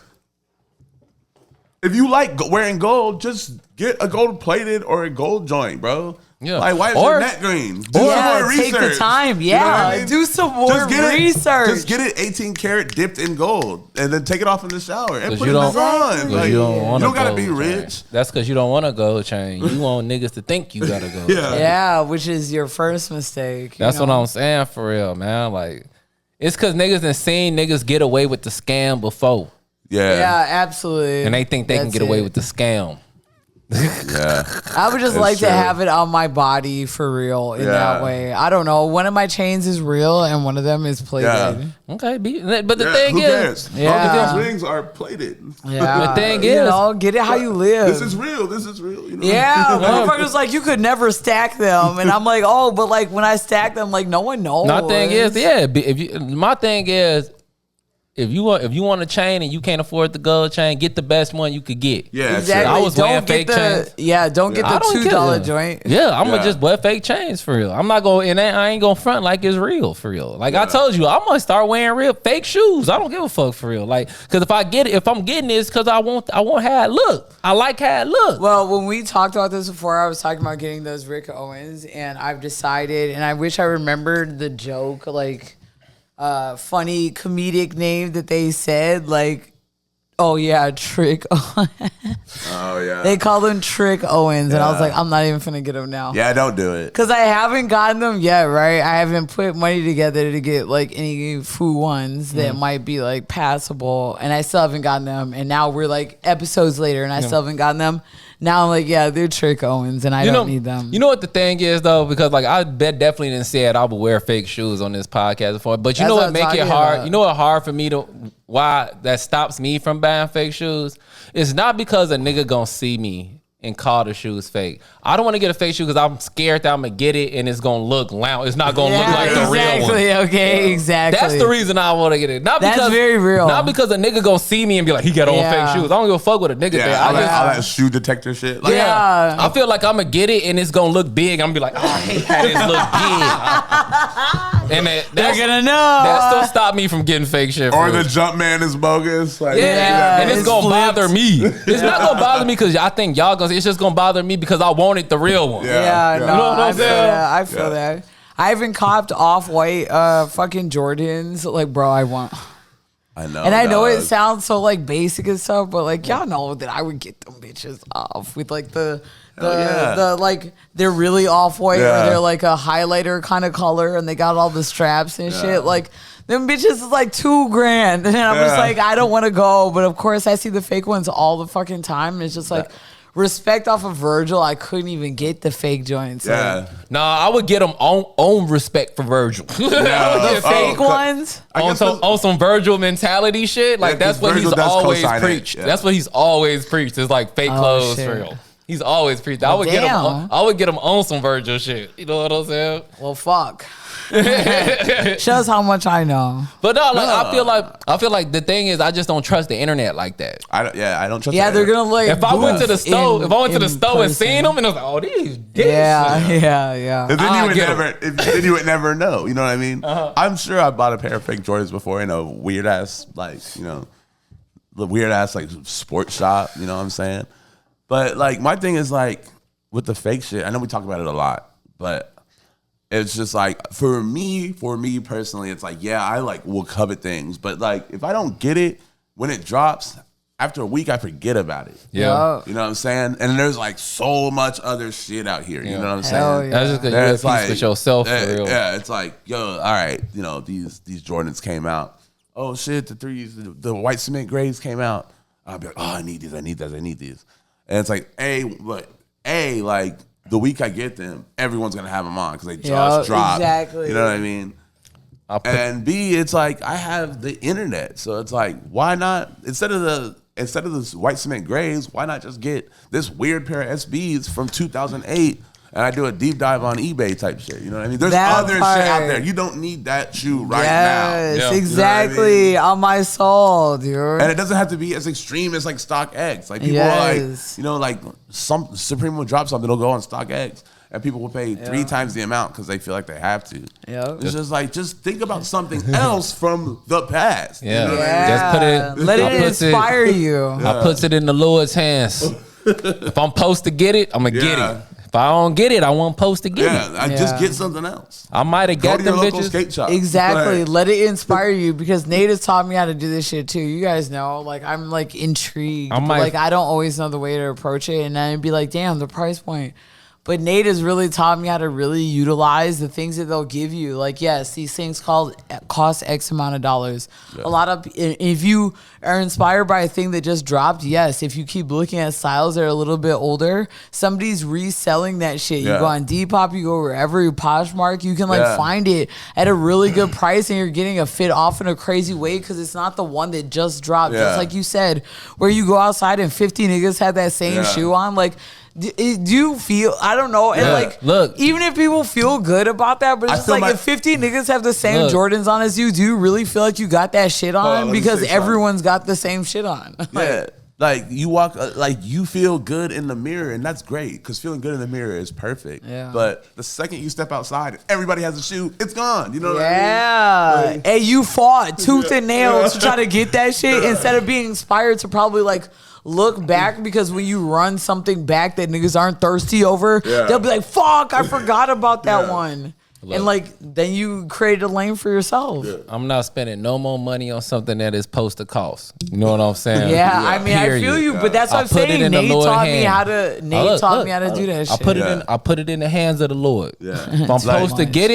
[SPEAKER 2] if you like wearing gold, just get a gold plated or a gold joint, bro.
[SPEAKER 3] Yeah.
[SPEAKER 2] Like, why is your neck green? Do some more
[SPEAKER 1] take
[SPEAKER 2] research.
[SPEAKER 1] the time.
[SPEAKER 2] You know what
[SPEAKER 1] Yeah,
[SPEAKER 2] I mean?
[SPEAKER 1] do some more research.
[SPEAKER 2] Just get it 18 karat dipped in gold and then take it off in the shower and put
[SPEAKER 3] you
[SPEAKER 2] it
[SPEAKER 3] don't-
[SPEAKER 2] on. Like,
[SPEAKER 3] you
[SPEAKER 2] you
[SPEAKER 3] don't
[SPEAKER 2] don't gotta
[SPEAKER 3] gold
[SPEAKER 2] be
[SPEAKER 3] chain.
[SPEAKER 2] rich.
[SPEAKER 3] That's because you don't want a gold chain. You want niggas to think you got a gold chain.
[SPEAKER 1] Yeah, which is your first mistake.
[SPEAKER 3] That's what I'm saying for real, man. Like, it's because niggas done seen niggas get away with the scam before.
[SPEAKER 1] Yeah, absolutely.
[SPEAKER 3] And they think they can get away with the scam.
[SPEAKER 2] Yeah.
[SPEAKER 1] I would just
[SPEAKER 2] That's
[SPEAKER 1] like
[SPEAKER 2] true.
[SPEAKER 1] to have it on my body for real in
[SPEAKER 2] Yeah.
[SPEAKER 1] that way. I don't know. One of my chains is real and one of them is plated.
[SPEAKER 2] Yeah.
[SPEAKER 3] Okay, but the
[SPEAKER 2] Yeah,
[SPEAKER 3] thing
[SPEAKER 2] who
[SPEAKER 3] is,
[SPEAKER 2] cares?
[SPEAKER 1] Yeah.
[SPEAKER 2] Both of those rings are plated.
[SPEAKER 1] Yeah.
[SPEAKER 3] The thing
[SPEAKER 1] you
[SPEAKER 3] is-
[SPEAKER 1] know, get it how you live.
[SPEAKER 2] This is real. This is real. You know?
[SPEAKER 1] Yeah, motherfuckers like you could never stack them, and I'm like, oh, but like when I stack them, like no one knows.
[SPEAKER 3] my thing is, my thing is, if you want a chain and you can't afford the gold chain, get the best one you could get.
[SPEAKER 2] Yeah,
[SPEAKER 1] Exactly.
[SPEAKER 3] I was
[SPEAKER 1] Don't
[SPEAKER 3] wearing
[SPEAKER 1] get
[SPEAKER 3] fake
[SPEAKER 1] the,
[SPEAKER 3] chains.
[SPEAKER 1] Yeah, don't get
[SPEAKER 3] I
[SPEAKER 1] the
[SPEAKER 3] don't care.
[SPEAKER 1] $2 joint.
[SPEAKER 3] Yeah, I'm gonna
[SPEAKER 2] Yeah.
[SPEAKER 3] just wear fake chains for real. I'm not going, and I ain't gonna front like it's real for real. Like I told you, I'm gonna start wearing real fake shoes. I don't give a fuck for real. Like, cause if I'm getting this, cause I want how it look. I like how it look.
[SPEAKER 1] Well, when we talked about this before, I was talking about getting those Rick Owens, and I've decided, and I wish I remembered the joke, like, funny comedic name that they said, like, oh yeah, Trick Owens.
[SPEAKER 2] Oh yeah.
[SPEAKER 1] They call them Trick Owens, and I was
[SPEAKER 2] Yeah.
[SPEAKER 1] like, I'm not even finna get them now.
[SPEAKER 2] Yeah, don't do it.
[SPEAKER 1] Cause I haven't gotten them yet, right? I haven't put money together to get like any foo ones that might be like passable, and I still haven't gotten them. And now we're like episodes later, and I still haven't gotten them. Now I'm like, yeah, they're Trick Owens, and I don't need them.
[SPEAKER 3] You know what the thing is though, because like I definitely didn't say it. I would wear fake shoes on this podcast before, but you
[SPEAKER 1] That's
[SPEAKER 3] know
[SPEAKER 1] what
[SPEAKER 3] what
[SPEAKER 1] I'm
[SPEAKER 3] make it
[SPEAKER 1] talking
[SPEAKER 3] hard?
[SPEAKER 1] about.
[SPEAKER 3] You know what hard for me to why that stops me from buying fake shoes? It's not because a nigga gonna see me and call the shoes fake. I don't want to get a fake shoe because I'm scared that I'm gonna get it and it's gonna look loud. It's not gonna look like the real one.
[SPEAKER 1] Okay, exactly.
[SPEAKER 3] That's the reason I want to get it. Not
[SPEAKER 1] That's
[SPEAKER 3] because
[SPEAKER 1] very real.
[SPEAKER 3] Not because a nigga gonna see me and be like, he got on
[SPEAKER 1] Yeah.
[SPEAKER 3] fake shoes. I don't give a fuck what a nigga think.
[SPEAKER 2] Yeah,
[SPEAKER 3] I
[SPEAKER 2] all
[SPEAKER 3] just,
[SPEAKER 2] that shoe detector shit. Like,
[SPEAKER 1] Yeah.
[SPEAKER 3] I feel like I'm gonna get it and it's gonna look big. I'm gonna be like, oh, I hate how this look big. And
[SPEAKER 1] They're
[SPEAKER 3] that's
[SPEAKER 1] gonna know.
[SPEAKER 3] that still stop me from getting fake shit.
[SPEAKER 2] Or
[SPEAKER 3] for
[SPEAKER 2] the
[SPEAKER 3] real.
[SPEAKER 2] jump man is bogus. Like,
[SPEAKER 3] yeah, and it's
[SPEAKER 1] it's
[SPEAKER 3] gonna
[SPEAKER 1] flipped.
[SPEAKER 3] bother me. It's not gonna bother me because I think y'all gonna because it's just gonna bother me because I wanted the real one.
[SPEAKER 1] Yeah, no,
[SPEAKER 3] You know what I'm
[SPEAKER 1] I feel
[SPEAKER 3] saying?
[SPEAKER 1] that. I feel that. I haven't copped off-white fucking Jordans. Like, bro, I want.
[SPEAKER 2] I know.
[SPEAKER 1] And I know it
[SPEAKER 2] dog.
[SPEAKER 1] sounds so like basic and stuff, but like y'all know that I would get them bitches off with like the like they're really off white
[SPEAKER 2] Yeah.
[SPEAKER 1] or they're like a highlighter kind of color and they got all the straps and shit. Like them bitches is like $2,000 and I'm just like I don't want to go, but of course I see the fake ones all the fucking time. And it's just like respect off of Virgil. I couldn't even get the fake joints.
[SPEAKER 2] Yeah.
[SPEAKER 3] Nah, I would get them on respect for Virgil. I would get
[SPEAKER 1] Fake ones.
[SPEAKER 2] I guess
[SPEAKER 3] on some Virgil mentality shit. Like
[SPEAKER 2] Yeah, 'cause
[SPEAKER 3] that's what
[SPEAKER 2] Virgil
[SPEAKER 3] he's
[SPEAKER 2] does
[SPEAKER 3] always
[SPEAKER 2] co-sign it.
[SPEAKER 3] preached.
[SPEAKER 2] Yeah.
[SPEAKER 3] That's what he's always preached. It's like fake clothes
[SPEAKER 1] shit.
[SPEAKER 3] for real. He's always preached. I would get him.
[SPEAKER 1] Damn.
[SPEAKER 3] I would get him on some Virgil shit. You know what I'm saying?
[SPEAKER 1] Well, fuck. Shows how much I know.
[SPEAKER 3] But no, like I feel like the thing is I just don't trust the internet like that.
[SPEAKER 2] I don't trust.
[SPEAKER 1] Yeah,
[SPEAKER 2] the
[SPEAKER 1] they're
[SPEAKER 2] internet.
[SPEAKER 1] gonna like.
[SPEAKER 3] If I went to the
[SPEAKER 1] boost
[SPEAKER 3] store,
[SPEAKER 1] in
[SPEAKER 3] and seen
[SPEAKER 1] person.
[SPEAKER 3] them, and I was like, oh, these dicks.
[SPEAKER 1] Yeah.
[SPEAKER 2] And then
[SPEAKER 3] I'll
[SPEAKER 2] you would
[SPEAKER 3] get 'em.
[SPEAKER 2] never, then you would never know. You know what I mean? I'm sure I bought a pair of fake Jordans before in a weird ass, like the weird ass like sports shop. You know what I'm saying? But like my thing is like with the fake shit. I know we talk about it a lot, but it's just like for me personally, it's like I like will covet things, but like if I don't get it when it drops. After a week, I forget about it.
[SPEAKER 3] Yeah.
[SPEAKER 2] You know what I'm saying? And there's like so much other shit out here. You know what I'm
[SPEAKER 1] Hell
[SPEAKER 2] saying?
[SPEAKER 1] yeah.
[SPEAKER 3] That's just because you're at
[SPEAKER 2] There's
[SPEAKER 3] peace with yourself for real.
[SPEAKER 2] Yeah, it's like, yo, all right, these Jordans came out. Oh shit, the white cement grays came out. I'll be like, oh, I need these. And it's like, like the week I get them, everyone's gonna have them on because they just dropped.
[SPEAKER 1] Exactly.
[SPEAKER 2] You know what I mean? And B, it's like I have the internet, so it's like, why not instead of this white cement grays, why not just get this weird pair of SBs from 2008 and I do a deep dive on eBay type shit? You know what I mean? There's
[SPEAKER 1] That
[SPEAKER 2] other
[SPEAKER 1] part.
[SPEAKER 2] shit out there. You don't need that shoe right
[SPEAKER 1] Yes,
[SPEAKER 2] now.
[SPEAKER 3] Yeah.
[SPEAKER 1] exactly.
[SPEAKER 2] You know what I mean?
[SPEAKER 1] On my soul, dude.
[SPEAKER 2] And it doesn't have to be as extreme as like StockX. Like people are like, some Supreme will drop something, it'll go on StockX. And people will pay 3 times the amount because they feel like they have to.
[SPEAKER 1] Yep.
[SPEAKER 2] It's just like, just think about something else from the past.
[SPEAKER 3] Yeah.
[SPEAKER 2] You know what I mean?
[SPEAKER 3] Yeah. Just put it-
[SPEAKER 1] Let
[SPEAKER 3] I
[SPEAKER 1] it
[SPEAKER 3] puts it-
[SPEAKER 1] inspire you.
[SPEAKER 3] I puts it in the Lord's hands. If I'm supposed to get it, I'm gonna get
[SPEAKER 2] Yeah.
[SPEAKER 3] it. If I don't get it, I won't supposed to get it.
[SPEAKER 2] I just
[SPEAKER 1] Yeah.
[SPEAKER 2] get something else.
[SPEAKER 3] I might have
[SPEAKER 2] Go
[SPEAKER 3] got
[SPEAKER 2] to your
[SPEAKER 3] them
[SPEAKER 2] local
[SPEAKER 3] bitches.
[SPEAKER 2] skate shop.
[SPEAKER 1] Exactly.
[SPEAKER 2] Like,
[SPEAKER 1] Let it inspire you because Nate has taught me how to do this shit too. You guys know, like I'm like intrigued.
[SPEAKER 3] I
[SPEAKER 1] but,
[SPEAKER 3] might-
[SPEAKER 1] like I don't always know the way to approach it, and I'd be like, damn, the price point. But Nate has really taught me how to really utilize the things that they'll give you. Like, yes, these things cost X amount of dollars. A lot of, if you are inspired by a thing that just dropped, yes. If you keep looking at styles that are a little bit older, somebody's reselling that shit. You
[SPEAKER 2] Yeah.
[SPEAKER 1] go on Depop, you go wherever, you Poshmark, you can like
[SPEAKER 2] Yeah.
[SPEAKER 1] find it at a really good price, and you're getting a fit off in a crazy way because it's not the one that just dropped.
[SPEAKER 2] Yeah.
[SPEAKER 1] Just like you said, where you go outside and 50 niggas have that same
[SPEAKER 2] Yeah.
[SPEAKER 1] shoe on, like. Do you feel? I don't know. And
[SPEAKER 3] Yeah.
[SPEAKER 1] like,
[SPEAKER 3] Look.
[SPEAKER 1] even if people feel good about that, but
[SPEAKER 2] I
[SPEAKER 1] it's just
[SPEAKER 2] feel
[SPEAKER 1] like
[SPEAKER 2] my-
[SPEAKER 1] if 50 niggas have the same
[SPEAKER 3] Look.
[SPEAKER 1] Jordans on as you, do you really feel like you got that shit
[SPEAKER 2] on,
[SPEAKER 1] on?
[SPEAKER 2] let me
[SPEAKER 1] Because
[SPEAKER 2] say something.
[SPEAKER 1] everyone's got the same shit on.
[SPEAKER 2] Yeah. Like you walk, like you feel good in the mirror, and that's great because feeling good in the mirror is perfect.
[SPEAKER 1] Yeah.
[SPEAKER 2] But the second you step outside, and everybody has a shoe, it's gone. You know what I
[SPEAKER 1] Yeah.
[SPEAKER 2] mean?
[SPEAKER 1] Hey, you fought tooth and nail to try to get that shit instead of being inspired to probably like look back, because when you run something back that niggas aren't thirsty over,
[SPEAKER 2] Yeah.
[SPEAKER 1] they'll be like, fuck, I forgot about that
[SPEAKER 2] Yeah.
[SPEAKER 1] one.
[SPEAKER 3] Look.
[SPEAKER 1] And like then you create a lane for yourself.
[SPEAKER 3] I'm not spending no more money on something that is supposed to cost. You know what I'm saying?
[SPEAKER 1] Yeah, I mean, I feel
[SPEAKER 3] Period.
[SPEAKER 1] you, but that's what
[SPEAKER 3] I
[SPEAKER 1] I'm
[SPEAKER 3] put it
[SPEAKER 1] saying.
[SPEAKER 3] in the
[SPEAKER 1] Nate
[SPEAKER 3] Lord's
[SPEAKER 1] taught me
[SPEAKER 3] hand.
[SPEAKER 1] how to. Nate taught me how to do that shit.
[SPEAKER 3] I put it
[SPEAKER 2] Yeah.
[SPEAKER 3] in. I put it in the hands of the Lord.
[SPEAKER 2] Yeah.
[SPEAKER 3] If I'm supposed to get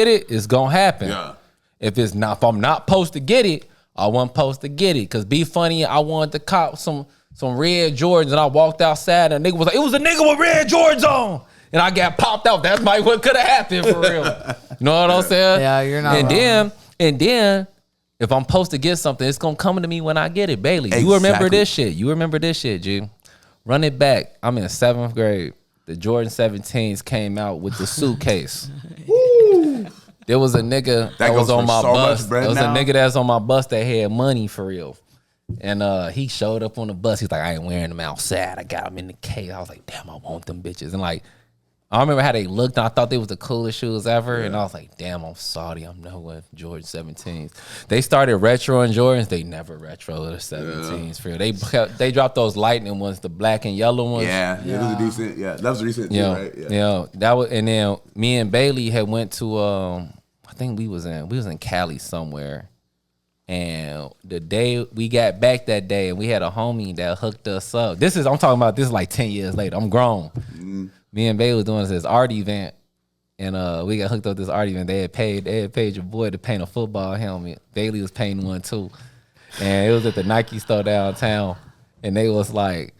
[SPEAKER 3] it, it's gonna happen.
[SPEAKER 2] Yeah.
[SPEAKER 3] If I'm not supposed to get it, I wasn't supposed to get it. Cause be funny, I wanted to cop some red Jordans, and I walked outside, and a nigga was like, "It was a nigga with red Jordans on," and I got popped out. That's like what could have happened for real. You know what I'm saying?
[SPEAKER 1] Yeah, you're not
[SPEAKER 3] And
[SPEAKER 1] wrong.
[SPEAKER 3] then. If I'm supposed to get something, it's gonna come to me when I get it, Bailey. You remember
[SPEAKER 2] Exactly.
[SPEAKER 3] this shit. You remember this shit, G. Run it back. I'm in 7th grade. The Jordan 17s came out with the suitcase. There was a nigga that was
[SPEAKER 2] goes
[SPEAKER 3] on
[SPEAKER 2] for
[SPEAKER 3] my
[SPEAKER 2] so
[SPEAKER 3] bus.
[SPEAKER 2] much bread
[SPEAKER 3] There was
[SPEAKER 2] now.
[SPEAKER 3] a nigga that's on my bus that had money for real. And he showed up on the bus. He's like, I ain't wearing them outside. I got them in the case. I was like, damn, I want them bitches. And like I remember how they looked. And I thought they was the coolest shoes ever, and I was like, "Damn, I'm Saudi. I'm nowhere Jordan 17s." They started retroing Jordans. They never retro the 17s. For real. They dropped those lightning ones, the black and yellow ones.
[SPEAKER 2] Yeah, it was a decent. Yeah, that was recent too, right?
[SPEAKER 3] Yeah, that was. And then me and Bailey had went to. I think we was in Cali somewhere. And the day we got back that day, and we had a homie that hooked us up. I'm talking about this like 10 years later. I'm grown. Me and Bailey was doing this art event, and we got hooked up this art event. They had paid your boy to paint a football helmet. Bailey was painting one too, and it was at the Nike store downtown. And they was like,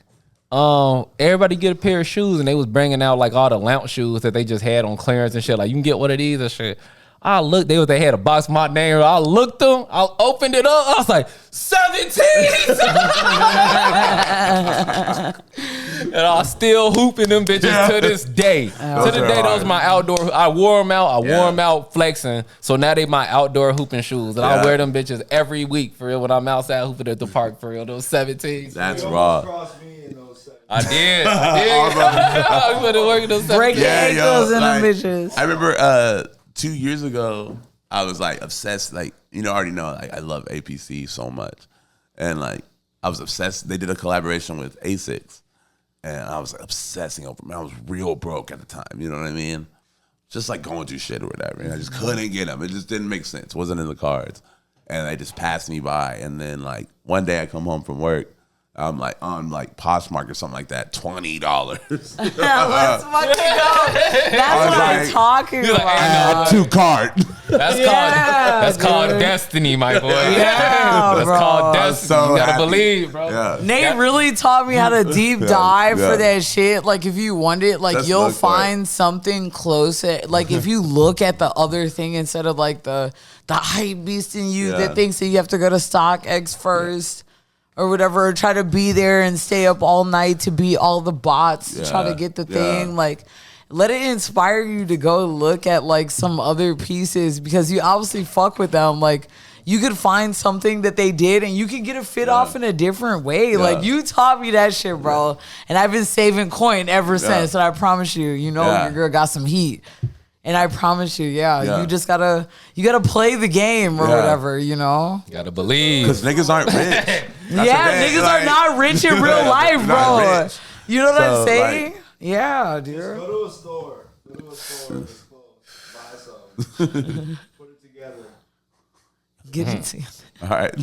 [SPEAKER 3] everybody get a pair of shoes, and they was bringing out like all the lounge shoes that they just had on clearance and shit. Like, you can get one of these or shit. I looked, they had a box with my name. I looked them, I opened it up. I was like, 17. And I still hooping them bitches to this day. To the day, those my outdoor. I wore them out. I wore them out flexing. So now they my outdoor hooping shoes. And I wear them bitches every week for real when I'm outside hooping at the park for real. Those 17s.
[SPEAKER 2] That's raw.
[SPEAKER 3] I did. I went to work in those 17s.
[SPEAKER 1] Break your ankles in them bitches.
[SPEAKER 2] I remember 2 years ago, I was like obsessed. Like, I already know, like, I love APC so much. And like, I was obsessed. They did a collaboration with Asics. And I was like obsessing over them. I was real broke at the time. You know what I mean? Just like going through shit or whatever. And I just couldn't get them. It just didn't make sense. It wasn't in the cards. And they just passed me by. And then like one day I come home from work. I'm like on like Poshmark or something like that, $20.
[SPEAKER 1] Let's fucking go. That's what I'm talking about.
[SPEAKER 2] 2 card.
[SPEAKER 3] That's called destiny, my boy.
[SPEAKER 1] Yeah,
[SPEAKER 3] that's
[SPEAKER 1] bro.
[SPEAKER 3] called destiny.
[SPEAKER 2] So
[SPEAKER 3] You gotta
[SPEAKER 2] happy.
[SPEAKER 3] believe, bro.
[SPEAKER 2] Yeah.
[SPEAKER 1] Nate really taught me how to deep dive for that shit. Like, if you want it, like,
[SPEAKER 2] Just
[SPEAKER 1] you'll
[SPEAKER 2] look for
[SPEAKER 1] find something close. Like, if you look at the other thing instead of like the hype beast in you that thinks that you have to go to StockX first. Or whatever, try to be there and stay up all night to beat all the bots to try to get the thing. Like, let it inspire you to go look at like some other pieces because you obviously fuck with them. Like, you could find something that they did and you could get a fit off in a different way. Like, you taught me that shit, bro. And I've been saving coin ever since. And I promise you, your girl got some heat. And I promise you, you just gotta play the game or whatever,
[SPEAKER 3] Gotta believe.
[SPEAKER 2] Because niggas aren't rich.
[SPEAKER 1] Niggas are not rich in real life, bro.
[SPEAKER 2] Rich.
[SPEAKER 1] You know what I'm saying?
[SPEAKER 2] Like,
[SPEAKER 1] yeah, dude.
[SPEAKER 4] Go to a store. Go to a store. Get clothes. Buy some. Put it together.
[SPEAKER 1] Get it together.
[SPEAKER 2] All right.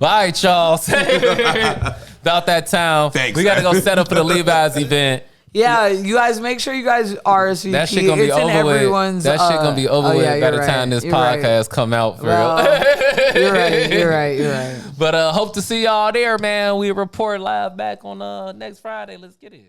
[SPEAKER 3] All right, y'all. About that time.
[SPEAKER 2] Thanks,
[SPEAKER 3] we gotta
[SPEAKER 2] man.
[SPEAKER 3] go set up for the Levi's event.
[SPEAKER 1] Yeah, you guys make sure you guys RSVP.
[SPEAKER 3] That shit gonna be
[SPEAKER 1] It's in
[SPEAKER 3] over with.
[SPEAKER 1] everyone's,
[SPEAKER 3] That shit gonna be over with by the time this podcast come out for real.
[SPEAKER 1] You're right.
[SPEAKER 3] But hope to see y'all there, man. We report live back on next Friday. Let's get it.